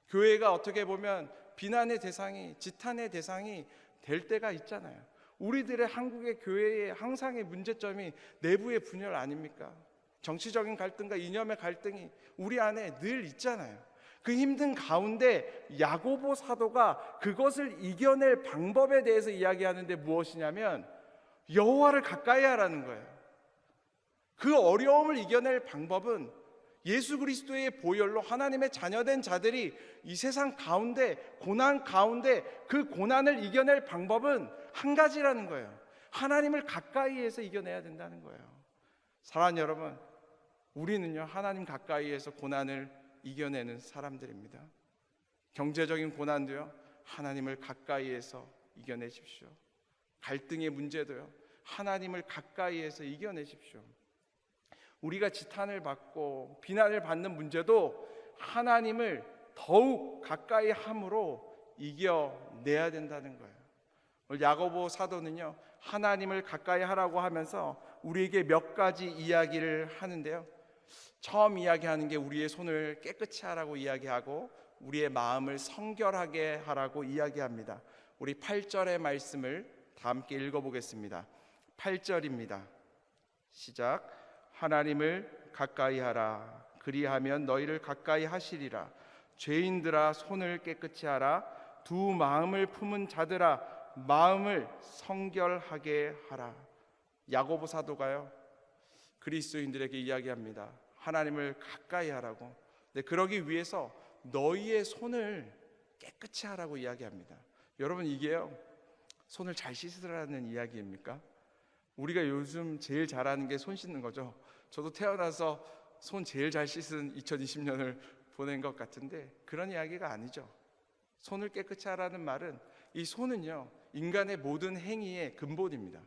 Speaker 3: 교회가 어떻게 보면 비난의 대상이, 지탄의 대상이 될 때가 있잖아요. 우리들의 한국의 교회의 항상의 문제점이 내부의 분열 아닙니까? 정치적인 갈등과 이념의 갈등이 우리 안에 늘 있잖아요. 그 힘든 가운데 야고보 사도가 그것을 이겨낼 방법에 대해서 이야기하는데 무엇이냐면 여호와를 가까이 하라는 거예요. 그 어려움을 이겨낼 방법은 예수 그리스도의 보혈로 하나님의 자녀된 자들이 이 세상 가운데, 고난 가운데 그 고난을 이겨낼 방법은 한 가지라는 거예요. 하나님을 가까이해서 이겨내야 된다는 거예요. 사랑하는 여러분, 우리는요, 하나님 가까이에서 고난을 이겨내는 사람들입니다. 경제적인 고난도요, 하나님을 가까이에서 이겨내십시오. 갈등의 문제도요, 하나님을 가까이에서 이겨내십시오. 우리가 지탄을 받고 비난을 받는 문제도 하나님을 더욱 가까이 함으로 이겨내야 된다는 거예요. 오늘 야고보 사도는요, 하나님을 가까이 하라고 하면서 우리에게 몇 가지 이야기를 하는데요, 처음 이야기하는 게 우리의 손을 깨끗이 하라고 이야기하고 우리의 마음을 성결하게 하라고 이야기합니다. 우리 8절의 말씀을 다 함께 읽어보겠습니다. 8절입니다. 시작. 하나님을 가까이 하라. 그리하면 너희를 가까이 하시리라. 죄인들아, 손을 깨끗이 하라. 두 마음을 품은 자들아, 마음을 성결하게 하라. 야고보 사도가요, 그리스도인들에게 이야기합니다. 하나님을 가까이 하라고. 네, 그러기 위해서 너희의 손을 깨끗이 하라고 이야기합니다. 여러분, 이게요, 손을 잘 씻으라는 이야기입니까? 우리가 요즘 제일 잘하는 게 손 씻는 거죠. 저도 태어나서 손 제일 잘 씻은 2020년을 보낸 것 같은데 그런 이야기가 아니죠. 손을 깨끗이 하라는 말은, 이 손은요, 인간의 모든 행위의 근본입니다.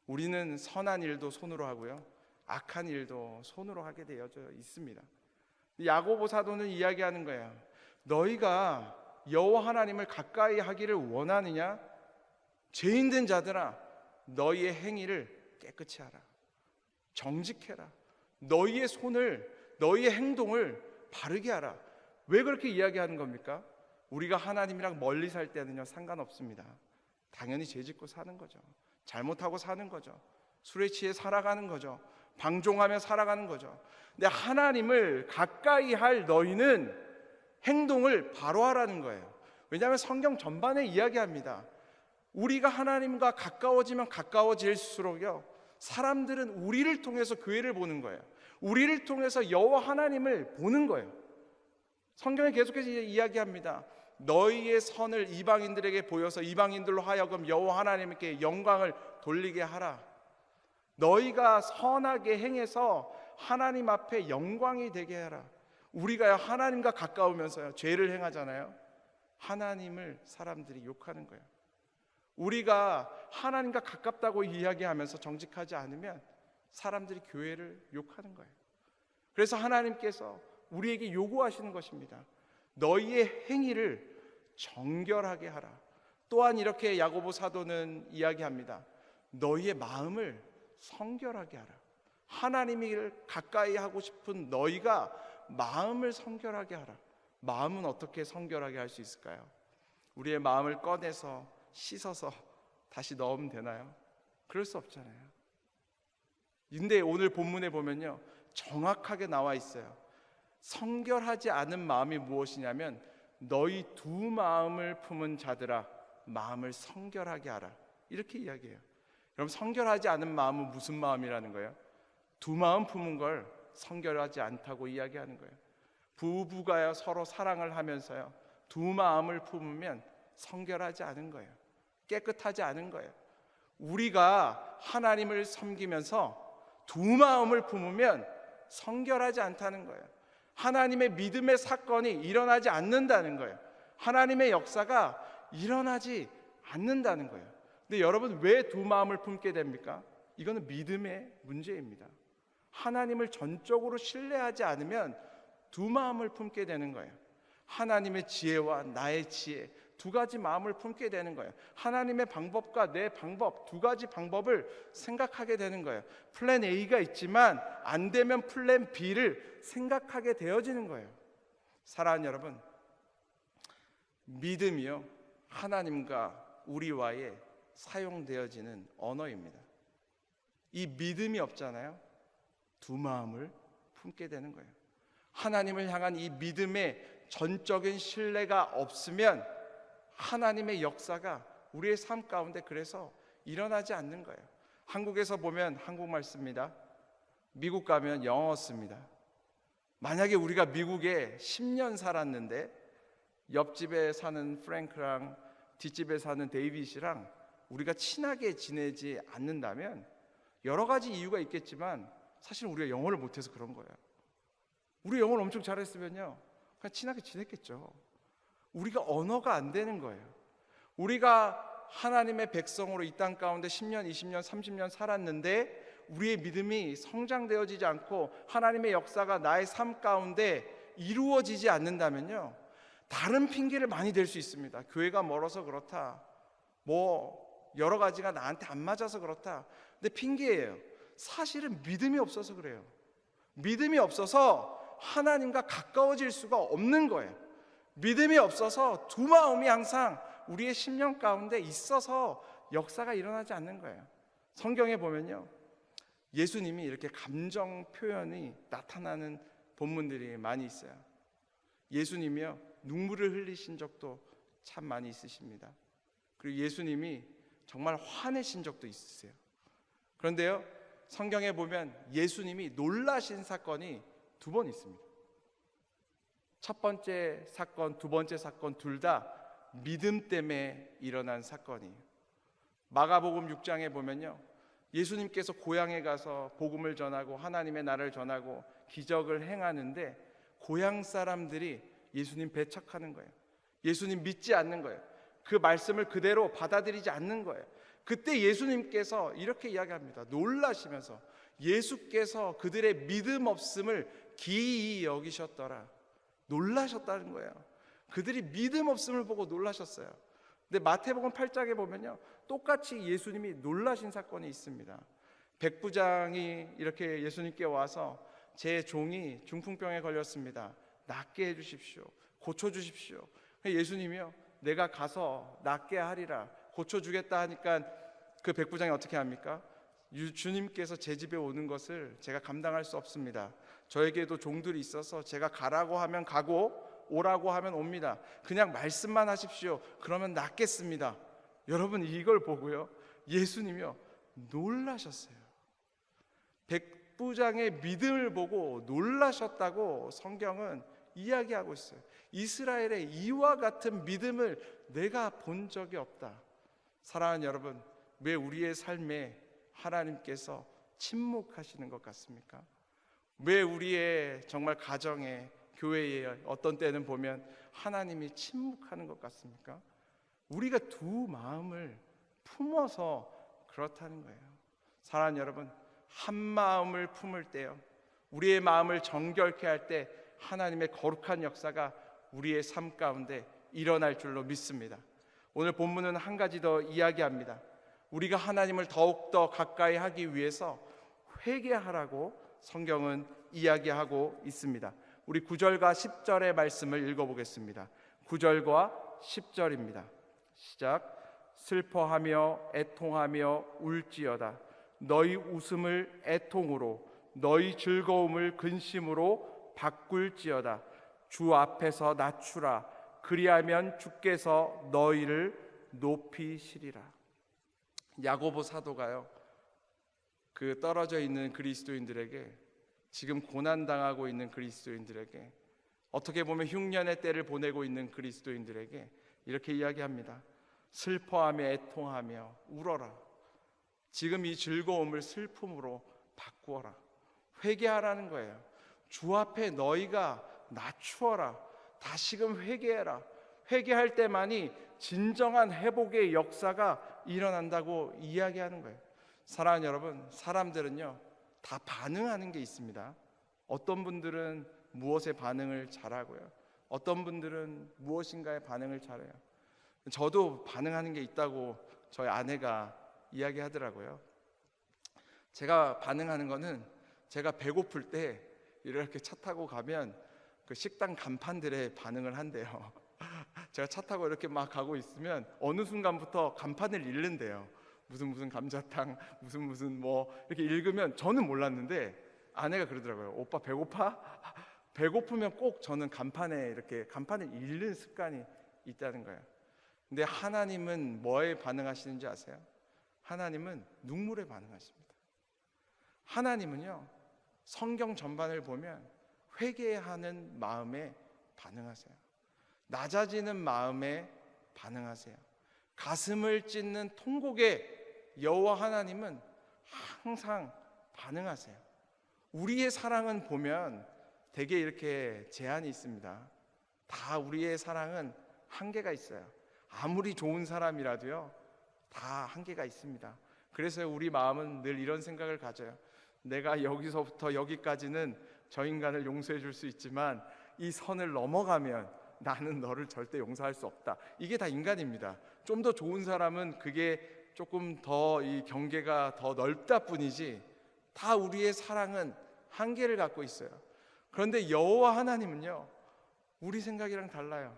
Speaker 3: 우리는 선한 일도 손으로 하고요, 악한 일도 손으로 하게 되어져 있습니다. 야고보 사도는 이야기하는 거예요. 너희가 여호와 하나님을 가까이 하기를 원하느냐? 죄인된 자들아, 너희의 행위를 깨끗이 하라. 정직해라. 너희의 손을, 너희의 행동을 바르게 하라. 왜 그렇게 이야기하는 겁니까? 우리가 하나님이랑 멀리 살 때는요, 상관없습니다. 당연히 죄짓고 사는 거죠. 잘못하고 사는 거죠. 술에 취해 살아가는 거죠. 방종하며 살아가는 거죠. 근데 하나님을 가까이 할 너희는 행동을 바로 하라는 거예요. 왜냐하면 성경 전반에 이야기합니다. 우리가 하나님과 가까워지면 가까워질수록요, 사람들은 우리를 통해서 교회를 보는 거예요. 우리를 통해서 여호와 하나님을 보는 거예요. 성경에 계속해서 이야기합니다. 너희의 선을 이방인들에게 보여서 이방인들로 하여금 여호와 하나님께 영광을 돌리게 하라. 너희가 선하게 행해서 하나님 앞에 영광이 되게 하라. 우리가 하나님과 가까우면서요 죄를 행하잖아요. 하나님을 사람들이 욕하는 거예요. 우리가 하나님과 가깝다고 이야기하면서 정직하지 않으면 사람들이 교회를 욕하는 거예요. 그래서 하나님께서 우리에게 요구하시는 것입니다. 너희의 행위를 정결하게 하라. 또한 이렇게 야고보 사도는 이야기합니다. 너희의 마음을 성결하게 하라. 하나님을 가까이 하고 싶은 너희가 마음을 성결하게 하라. 마음은 어떻게 성결하게 할 수 있을까요? 우리의 마음을 꺼내서 씻어서 다시 넣으면 되나요? 그럴 수 없잖아요. 근데 오늘 본문에 보면요 정확하게 나와 있어요. 성결하지 않은 마음이 무엇이냐면 너희 두 마음을 품은 자들아 마음을 성결하게 하라. 이렇게 이야기해요. 그럼 성결하지 않은 마음은 무슨 마음이라는 거예요? 두 마음 품은 걸 성결하지 않다고 이야기하는 거예요. 부부가 서로 사랑을 하면서요 두 마음을 품으면 성결하지 않은 거예요. 깨끗하지 않은 거예요. 우리가 하나님을 섬기면서 두 마음을 품으면 성결하지 않다는 거예요. 하나님의 믿음의 사건이 일어나지 않는다는 거예요. 하나님의 역사가 일어나지 않는다는 거예요. 근데 여러분 왜 두 마음을 품게 됩니까? 이거는 믿음의 문제입니다. 하나님을 전적으로 신뢰하지 않으면 두 마음을 품게 되는 거예요. 하나님의 지혜와 나의 지혜 두 가지 마음을 품게 되는 거예요. 하나님의 방법과 내 방법 두 가지 방법을 생각하게 되는 거예요. 플랜 A가 있지만 안 되면 플랜 B를 생각하게 되어지는 거예요. 사랑하는 여러분, 믿음이요 하나님과 우리와의 사용되어지는 언어입니다. 이 믿음이 없잖아요. 두 마음을 품게 되는 거예요. 하나님을 향한 이 믿음의 전적인 신뢰가 없으면 하나님의 역사가 우리의 삶 가운데 그래서 일어나지 않는 거예요. 한국에서 보면 한국말 씁니다. 미국 가면 영어 씁니다. 만약에 우리가 미국에 10년 살았는데 옆집에 사는 프랭크랑 뒷집에 사는 데이빗이랑 우리가 친하게 지내지 않는다면 여러 가지 이유가 있겠지만 사실 우리가 영어를 못해서 그런 거예요. 우리 영어를 엄청 잘했으면요 그냥 친하게 지냈겠죠. 우리가 언어가 안 되는 거예요. 우리가 하나님의 백성으로 이 땅 가운데 10년, 20년, 30년 살았는데 우리의 믿음이 성장되어지지 않고 하나님의 역사가 나의 삶 가운데 이루어지지 않는다면요 다른 핑계를 많이 댈 수 있습니다. 교회가 멀어서 그렇다, 뭐 여러 가지가 나한테 안 맞아서 그렇다. 근데 핑계예요. 사실은 믿음이 없어서 그래요. 믿음이 없어서 하나님과 가까워질 수가 없는 거예요. 믿음이 없어서 두 마음이 항상 우리의 심령 가운데 있어서 역사가 일어나지 않는 거예요. 성경에 보면요 예수님이 이렇게 감정 표현이 나타나는 본문들이 많이 있어요. 예수님이요 눈물을 흘리신 적도 참 많이 있으십니다. 그리고 예수님이 정말 화내신 적도 있으세요. 그런데요 성경에 보면 예수님이 놀라신 사건이 두 번 있습니다. 첫 번째 사건, 두 번째 사건 둘 다 믿음 때문에 일어난 사건이에요. 마가복음 6장에 보면요 예수님께서 고향에 가서 복음을 전하고 하나님의 나라를 전하고 기적을 행하는데 고향 사람들이 예수님 배척하는 거예요. 예수님 믿지 않는 거예요. 그 말씀을 그대로 받아들이지 않는 거예요. 그때 예수님께서 이렇게 이야기합니다. 놀라시면서 예수께서 그들의 믿음 없음을 기이히 여기셨더라. 놀라셨다는 거예요. 그들이 믿음 없음을 보고 놀라셨어요. 근데 마태복음 8장에 보면요 똑같이 예수님이 놀라신 사건이 있습니다. 백부장이 이렇게 예수님께 와서 제 종이 중풍병에 걸렸습니다. 낫게 해주십시오. 고쳐주십시오. 예수님이요 내가 가서 낫게 하리라 고쳐주겠다 하니까 그 백부장이 어떻게 합니까? 주님께서 제 집에 오는 것을 제가 감당할 수 없습니다. 저에게도 종들이 있어서 제가 가라고 하면 가고 오라고 하면 옵니다. 그냥 말씀만 하십시오. 그러면 낫겠습니다. 여러분 이걸 보고요 예수님이요 놀라셨어요. 백부장의 믿음을 보고 놀라셨다고 성경은 이야기하고 있어요. 이스라엘의 이와 같은 믿음을 내가 본 적이 없다. 사랑하는 여러분, 왜 우리의 삶에 하나님께서 침묵하시는 것 같습니까? 왜 우리의 정말 가정에, 교회에 어떤 때는 보면 하나님이 침묵하는 것 같습니까? 우리가 두 마음을 품어서 그렇다는 거예요. 사랑하는 여러분, 한 마음을 품을 때요, 우리의 마음을 정결케 할 때 하나님의 거룩한 역사가 우리의 삶 가운데 일어날 줄로 믿습니다. 오늘 본문은 한 가지 더 이야기합니다. 우리가 하나님을 더욱더 가까이 하기 위해서 회개하라고 성경은 이야기하고 있습니다. 우리 9절과 10절의 말씀을 읽어보겠습니다. 9절과 10절입니다. 시작. 슬퍼하며 애통하며 울지어다. 너희 웃음을 애통으로, 너희 즐거움을 근심으로 바꿀지어다. 주 앞에서 낮추라. 그리하면 주께서 너희를 높이시리라. 야고보 사도가요, 그 떨어져 있는 그리스도인들에게, 지금 고난당하고 있는 그리스도인들에게, 어떻게 보면 흉년의 때를 보내고 있는 그리스도인들에게 이렇게 이야기합니다. 슬퍼하며 애통하며 울어라. 지금 이 즐거움을 슬픔으로 바꾸어라. 회개하라는 거예요. 주 앞에 너희가 낮추어라. 다시금 회개해라. 회개할 때만이 진정한 회복의 역사가 일어난다고 이야기하는 거예요. 사랑하는 여러분, 사람들은요 다 반응하는 게 있습니다. 어떤 분들은 무엇에 반응을 잘하고요, 어떤 분들은 무엇인가에 반응을 잘해요. 저도 반응하는 게 있다고 저희 아내가 이야기하더라고요. 제가 반응하는 거는, 제가 배고플 때 이렇게 차 타고 가면 그 식당 간판들에 반응을 한대요. 제가 차 타고 이렇게 막 가고 있으면 어느 순간부터 간판을 읽는데요. 무슨 감자탕, 무슨 뭐 이렇게 읽으면, 저는 몰랐는데 아내가 그러더라고요. 오빠 배고파? 배고프면 꼭 저는 간판에 이렇게 간판을 읽는 습관이 있다는 거예요. 근데 하나님은 뭐에 반응하시는지 아세요? 하나님은 눈물에 반응하십니다. 하나님은요, 성경 전반을 보면 회개하는 마음에 반응하세요. 낮아지는 마음에 반응하세요. 가슴을 찢는 통곡에 여호와 하나님은 항상 반응하세요. 우리의 사랑은 보면 되게 이렇게 제한이 있습니다. 다 우리의 사랑은 한계가 있어요. 아무리 좋은 사람이라도요, 다 한계가 있습니다. 그래서 우리 마음은 늘 이런 생각을 가져요. 내가 여기서부터 여기까지는 저 인간을 용서해 줄 수 있지만 이 선을 넘어가면 나는 너를 절대 용서할 수 없다. 이게 다 인간입니다. 좀 더 좋은 사람은 그게 조금 더 이 경계가 더 넓다 뿐이지, 다 우리의 사랑은 한계를 갖고 있어요. 그런데 여호와 하나님은요, 우리 생각이랑 달라요.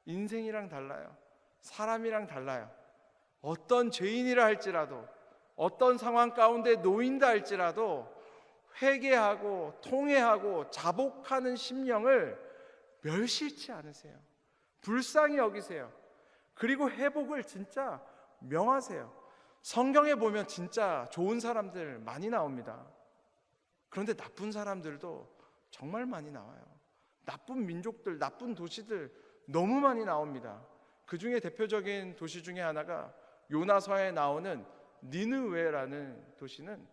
Speaker 3: 인생이랑 달라요. 사람이랑 달라요. 어떤 죄인이라 할지라도, 어떤 상황 가운데 놓인다 할지라도 회개하고 통회하고 자복하는 심령을 멸시치 않으세요. 불쌍히 여기세요. 그리고 회복을 진짜 명하세요. 성경에 보면 진짜 좋은 사람들 많이 나옵니다. 그런데 나쁜 사람들도 정말 많이 나와요. 나쁜 민족들, 나쁜 도시들 너무 많이 나옵니다. 그 중에 대표적인 도시 중에 하나가 요나서에 나오는 니느웨라는 도시는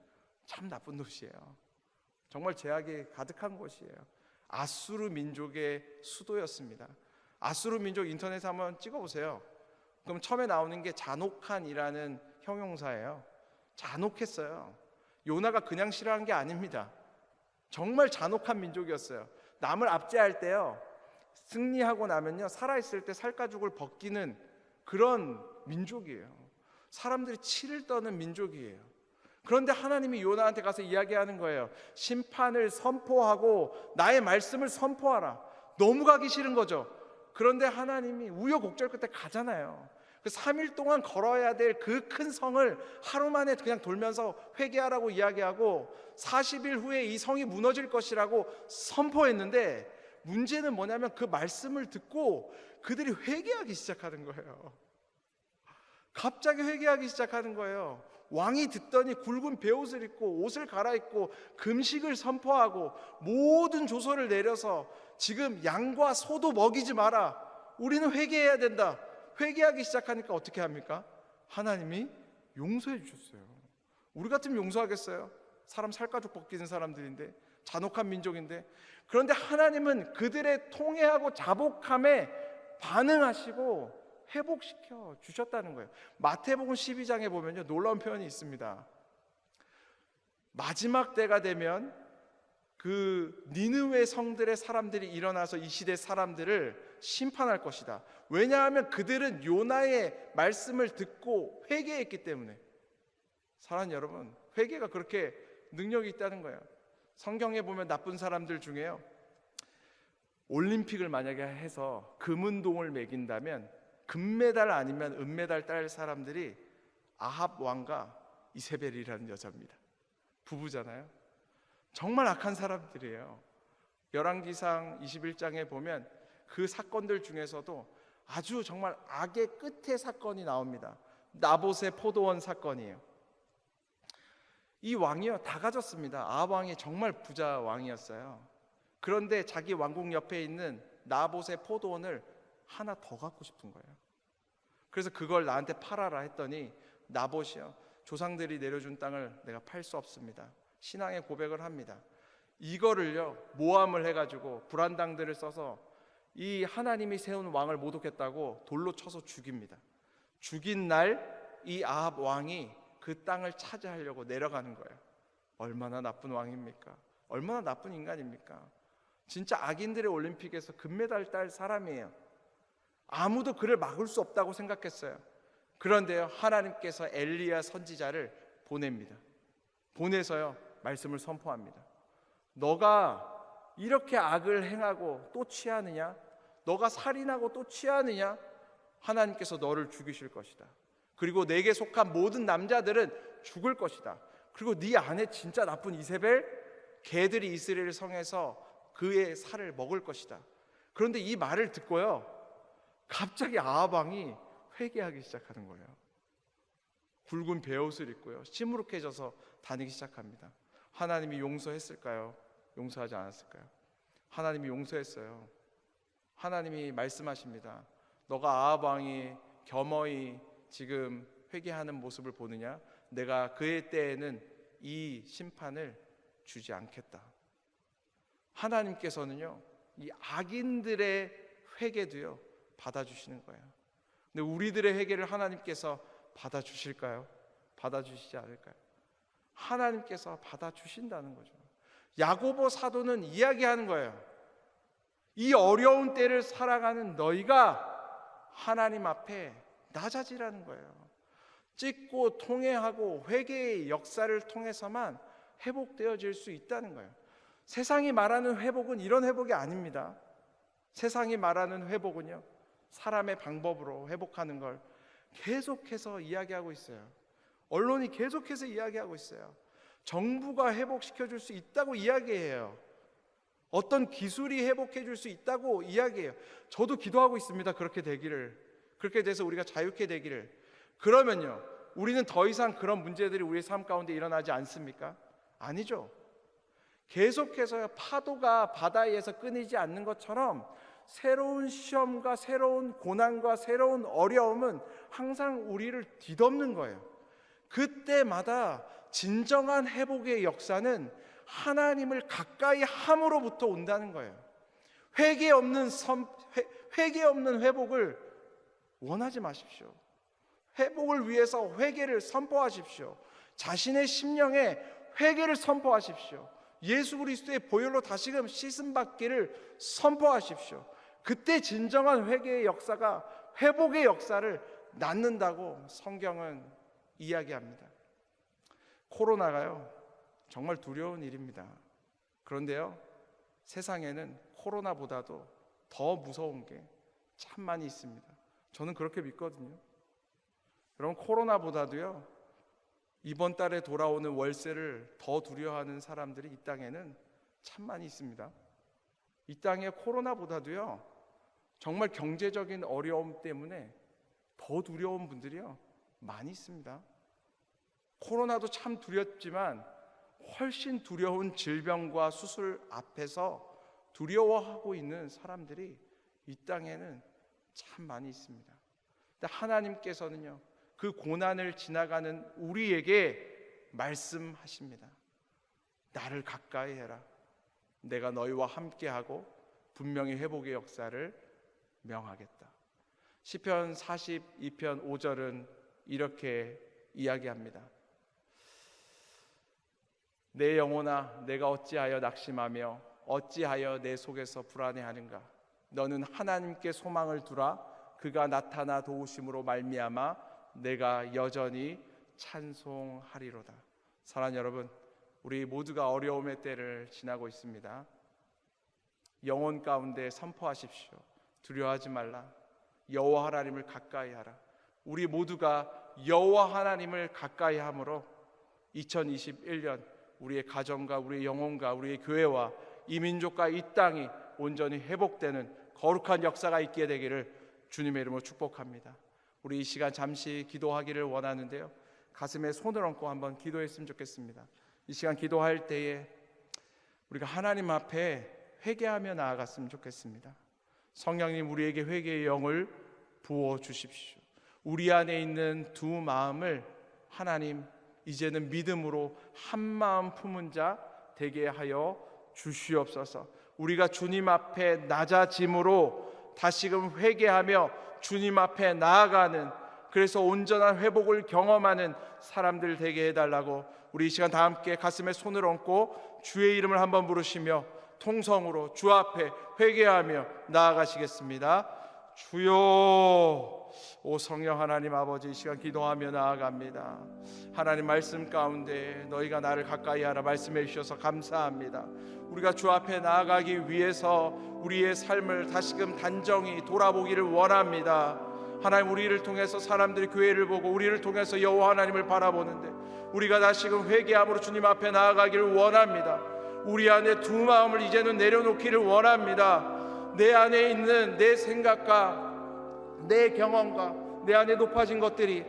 Speaker 3: 참 나쁜 도시예요. 정말 죄악이 가득한 곳이에요. 아수르 민족의 수도였습니다. 아수르 민족 인터넷에 한번 찍어보세요. 그럼 처음에 나오는 게 잔혹한이라는 형용사예요. 잔혹했어요. 요나가 그냥 싫어한 게 아닙니다. 정말 잔혹한 민족이었어요. 남을 압제할 때요, 승리하고 나면요, 살아있을 때 살가죽을 벗기는 그런 민족이에요. 사람들이 치를 떠는 민족이에요. 그런데 하나님이 요나한테 가서 이야기하는 거예요. 심판을 선포하고 나의 말씀을 선포하라. 너무 가기 싫은 거죠. 그런데 하나님이 우여곡절 끝에 가잖아요. 그 3일 동안 걸어야 될 그 큰 성을 하루 만에 그냥 돌면서 회개하라고 이야기하고 40일 후에 이 성이 무너질 것이라고 선포했는데, 문제는 뭐냐면 그 말씀을 듣고 그들이 회개하기 시작하는 거예요. 갑자기 회개하기 시작하는 거예요. 왕이 듣더니 굵은 베옷을 입고 옷을 갈아입고 금식을 선포하고 모든 조서를 내려서 지금 양과 소도 먹이지 마라. 우리는 회개해야 된다. 회개하기 시작하니까 어떻게 합니까? 하나님이 용서해 주셨어요. 우리 같으면 용서하겠어요? 사람 살가죽 벗기는 사람들인데, 잔혹한 민족인데. 그런데 하나님은 그들의 통회하고 자복함에 반응하시고 회복시켜 주셨다는 거예요. 마태복음 12장에 보면요, 놀라운 표현이 있습니다. 마지막 때가 되면 그 니느웨 성들의 사람들이 일어나서 이 시대 사람들을 심판할 것이다. 왜냐하면 그들은 요나의 말씀을 듣고 회개했기 때문에. 사랑하는 여러분, 회개가 그렇게 능력이 있다는 거예요. 성경에 보면 나쁜 사람들 중에요, 올림픽을 만약에 해서 금은동을 매긴다면 금메달 아니면 은메달 딸 사람들이 아합 왕과 이세벨이라는 여자입니다. 부부잖아요. 정말 악한 사람들이에요. 열왕기상 21장에 보면 그 사건들 중에서도 아주 정말 악의 끝의 사건이 나옵니다. 나봇의 포도원 사건이에요. 이 왕이요, 다 가졌습니다. 아합 왕이 정말 부자 왕이었어요. 그런데 자기 왕궁 옆에 있는 나봇의 포도원을 하나 더 갖고 싶은 거예요. 그래서 그걸 나한테 팔아라 했더니 나봇이요, 조상들이 내려준 땅을 내가 팔 수 없습니다. 신앙의 고백을 합니다. 이거를요, 모함을 해가지고 불안당들을 써서 이 하나님이 세운 왕을 모독했다고 돌로 쳐서 죽입니다. 죽인 날 이 아합 왕이 그 땅을 차지하려고 내려가는 거예요. 얼마나 나쁜 왕입니까? 얼마나 나쁜 인간입니까? 진짜 악인들의 올림픽에서 금메달 딸 사람이에요. 아무도 그를 막을 수 없다고 생각했어요. 그런데요, 하나님께서 엘리야 선지자를 보냅니다. 보내서요, 말씀을 선포합니다. 너가 이렇게 악을 행하고 또 취하느냐? 너가 살인하고 또 취하느냐? 하나님께서 너를 죽이실 것이다. 그리고 내게 속한 모든 남자들은 죽을 것이다. 그리고 네 안에 진짜 나쁜 이세벨, 개들이 이스라엘 성에서 그의 살을 먹을 것이다. 그런데 이 말을 듣고요, 갑자기 아합 왕이 회개하기 시작하는 거예요. 굵은 베옷을 입고요, 시무룩해져서 다니기 시작합니다. 하나님이 용서했을까요? 용서하지 않았을까요? 하나님이 용서했어요. 하나님이 말씀하십니다. 너가 아합 왕이 겸허히 지금 회개하는 모습을 보느냐? 내가 그의 때에는 이 심판을 주지 않겠다. 하나님께서는요, 이 악인들의 회개도요 받아주시는 거예요. 근데 우리들의 회개를 하나님께서 받아주실까요? 받아주시지 않을까요? 하나님께서 받아주신다는 거죠. 야고보 사도는 이야기하는 거예요. 이 어려운 때를 살아가는 너희가 하나님 앞에 낮아지라는 거예요. 찢고 통회하고 회개의 역사를 통해서만 회복되어질 수 있다는 거예요. 세상이 말하는 회복은 이런 회복이 아닙니다. 세상이 말하는 회복은요, 사람의 방법으로 회복하는 걸 계속해서 이야기하고 있어요. 언론이 계속해서 이야기하고 있어요. 정부가 회복시켜줄 수 있다고 이야기해요. 어떤 기술이 회복해줄 수 있다고 이야기해요. 저도 기도하고 있습니다. 그렇게 되기를, 그렇게 돼서 우리가 자유케 되기를. 그러면요, 우리는 더 이상 그런 문제들이 우리의 삶 가운데 일어나지 않습니까? 아니죠. 계속해서요, 파도가 바다에서 끊이지 않는 것처럼 새로운 시험과 새로운 고난과 새로운 어려움은 항상 우리를 뒤덮는 거예요. 그때마다 진정한 회복의 역사는 하나님을 가까이 함으로부터 온다는 거예요. 회개 없는 회복을 원하지 마십시오. 회복을 위해서 회개를 선포하십시오. 자신의 심령에 회개를 선포하십시오. 예수 그리스도의 보혈로 다시금 씻음 받기를 선포하십시오. 그때 진정한 회개의 역사가 회복의 역사를 낳는다고 성경은 이야기합니다. 코로나가요, 정말 두려운 일입니다. 그런데요, 세상에는 코로나보다도 더 무서운 게 참 많이 있습니다. 저는 그렇게 믿거든요. 여러분, 코로나보다도요, 이번 달에 돌아오는 월세를 더 두려워하는 사람들이 이 땅에는 참 많이 있습니다. 이 땅에 코로나보다도요, 정말 경제적인 어려움 때문에 더 두려운 분들이요 많이 있습니다. 코로나도 참 두렵지만 훨씬 두려운 질병과 수술 앞에서 두려워하고 있는 사람들이 이 땅에는 참 많이 있습니다. 근데 하나님께서는요, 그 고난을 지나가는 우리에게 말씀하십니다. 나를 가까이 해라. 내가 너희와 함께하고 분명히 회복의 역사를 명하겠다. 시편 42편 5절은 이렇게 이야기합니다. 내 영혼아, 내가 어찌하여 낙심하며 어찌하여 내 속에서 불안해하는가? 너는 하나님께 소망을 두라. 그가 나타나 도우심으로 말미암아 내가 여전히 찬송하리로다. 사랑하는 여러분, 우리 모두가 어려움의 때를 지나고 있습니다. 영혼 가운데 선포하십시오. 두려워하지 말라. 여호와 하나님을 가까이 하라. 우리 모두가 여호와 하나님을 가까이 함으로 2021년 우리의 가정과 우리의 영혼과 우리의 교회와 이 민족과 이 땅이 온전히 회복되는 거룩한 역사가 있게 되기를 주님의 이름으로 축복합니다. 우리 이 시간 잠시 기도하기를 원하는데요, 가슴에 손을 얹고 한번 기도했으면 좋겠습니다. 이 시간 기도할 때에 우리가 하나님 앞에 회개하며 나아갔으면 좋겠습니다. 성령님, 우리에게 회개의 영을 부어 주십시오. 우리 안에 있는 두 마음을 하나님 이제는 믿음으로 한 마음 품은 자 되게 하여 주시옵소서. 우리가 주님 앞에 낮아짐으로 다시금 회개하며 주님 앞에 나아가는, 그래서 온전한 회복을 경험하는 사람들 되게 해달라고 우리 이 시간 다 함께 가슴에 손을 얹고 주의 이름을 한번 부르시며 통성으로 주 앞에 회개하며 나아가시겠습니다. 주여, 오 성령 하나님 아버지, 이 시간 기도하며 나아갑니다. 하나님 말씀 가운데 너희가 나를 가까이 하라 말씀해 주셔서 감사합니다. 우리가 주 앞에 나아가기 위해서 우리의 삶을 다시금 단정히 돌아보기를 원합니다. 하나님, 우리를 통해서 사람들이 교회를 보고 우리를 통해서 여호와 하나님을 바라보는데 우리가 다시금 회개함으로 주님 앞에 나아가기를 원합니다. 우리 안에 두 마음을 이제는 내려놓기를 원합니다. 내 안에 있는 내 생각과 내 경험과 내 안에 높아진 것들이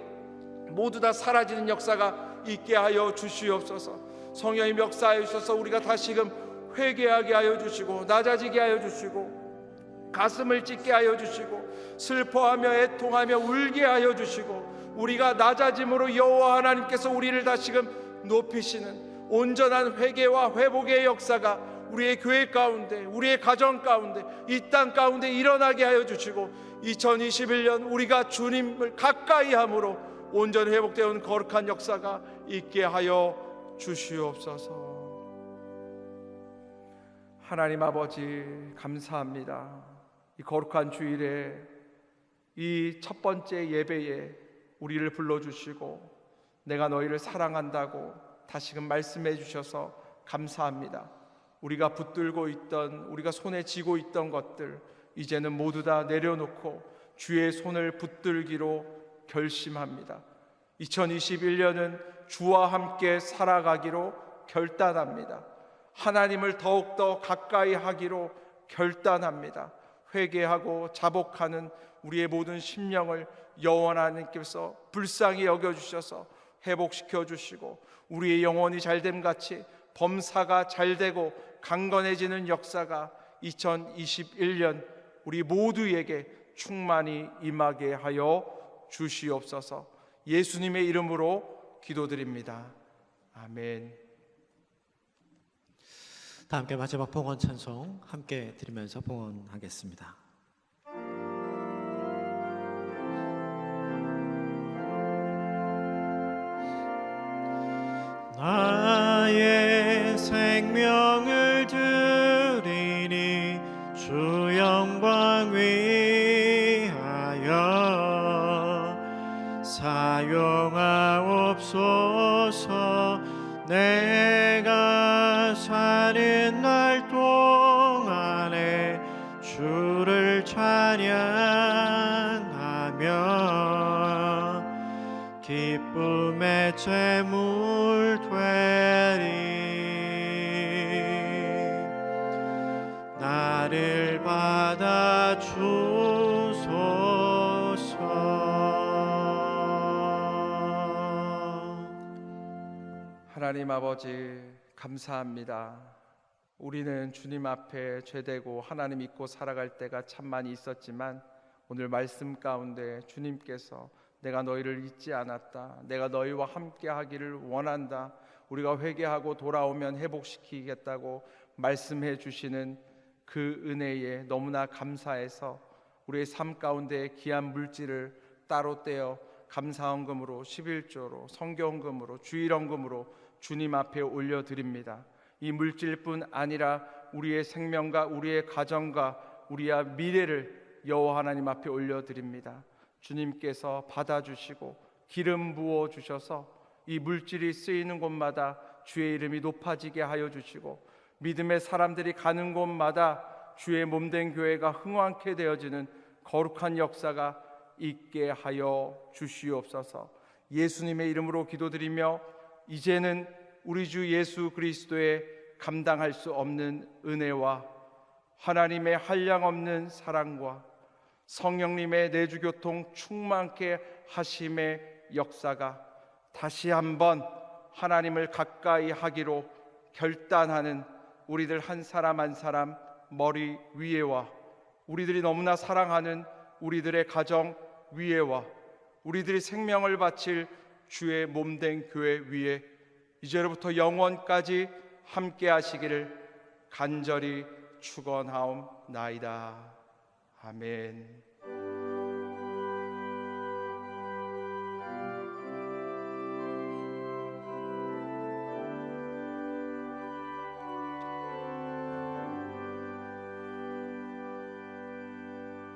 Speaker 3: 모두 다 사라지는 역사가 있게 하여 주시옵소서. 성령님 역사하여 주셔서 우리가 다시금 회개하게 하여 주시고 낮아지게 하여 주시고 가슴을 찢게 하여 주시고 슬퍼하며 애통하며 울게 하여 주시고 우리가 낮아짐으로 여호와 하나님께서 우리를 다시금 높이시는 온전한 회개와 회복의 역사가 우리의 교회 가운데, 우리의 가정 가운데, 이 땅 가운데 일어나게 하여 주시고 2021년 우리가 주님을 가까이 함으로 온전히 회복되어 거룩한 역사가 있게 하여 주시옵소서. 하나님 아버지, 감사합니다. 이 거룩한 주일에 이 첫 번째 예배에 우리를 불러주시고 내가 너희를 사랑한다고 다시금 말씀해 주셔서 감사합니다. 우리가 붙들고 있던, 우리가 손에 쥐고 있던 것들 이제는 모두 다 내려놓고 주의 손을 붙들기로 결심합니다. 2021년은 주와 함께 살아가기로 결단합니다. 하나님을 더욱더 가까이 하기로 결단합니다. 회개하고 자복하는 우리의 모든 심령을 여호와 하나님께서 불쌍히 여겨주셔서 회복시켜 주시고 우리의 영혼이 잘됨 같이 범사가 잘되고 강건해지는 역사가 2021년 우리 모두에게 충만히 임하게 하여 주시옵소서. 예수님의 이름으로 기도드립니다. 아멘.
Speaker 1: 다 함께 마지막 봉헌 찬송 함께 드리면서 봉헌하겠습니다. 나의 생명을 드리니 주 영광 위하여 사용하옵소서. 내가 사는 날 동안에 주를 찬양하며 기쁨의 제물 되리. 나를 받아 주소서.
Speaker 3: 하나님 아버지 감사합니다. 우리는 주님 앞에 죄되고 하나님 믿고 살아갈 때가 참 많이 있었지만 오늘 말씀 가운데 주님께서 내가 너희를 잊지 않았다, 내가 너희와 함께 하기를 원한다, 우리가 회개하고 돌아오면 회복시키겠다고 말씀해 주시는 그 은혜에 너무나 감사해서 우리의 삶 가운데 귀한 물질을 따로 떼어 감사헌금으로, 11조로, 성경금으로, 주일헌금으로 주님 앞에 올려드립니다. 이 물질뿐 아니라 우리의 생명과 우리의 가정과 우리의 미래를 여호와 하나님 앞에 올려드립니다. 주님께서 받아주시고 기름 부어 주셔서 이 물질이 쓰이는 곳마다 주의 이름이 높아지게 하여 주시고 믿음의 사람들이 가는 곳마다 주의 몸된 교회가 흥왕케 되어지는 거룩한 역사가 있게 하여 주시옵소서. 예수님의 이름으로 기도드리며 이제는 우리 주 예수 그리스도의 감당할 수 없는 은혜와 하나님의 한량없는 사랑과 성령님의 내주교통 충만케 하심의 역사가 다시 한번 하나님을 가까이 하기로 결단하는 우리들 한 사람 한 사람 머리 위에와 우리들이 너무나 사랑하는 우리들의 가정 위에와 우리들이 생명을 바칠 주의 몸된 교회 위에 이제로부터 영원까지 함께 하시기를 간절히 축원하옵나이다. 아멘.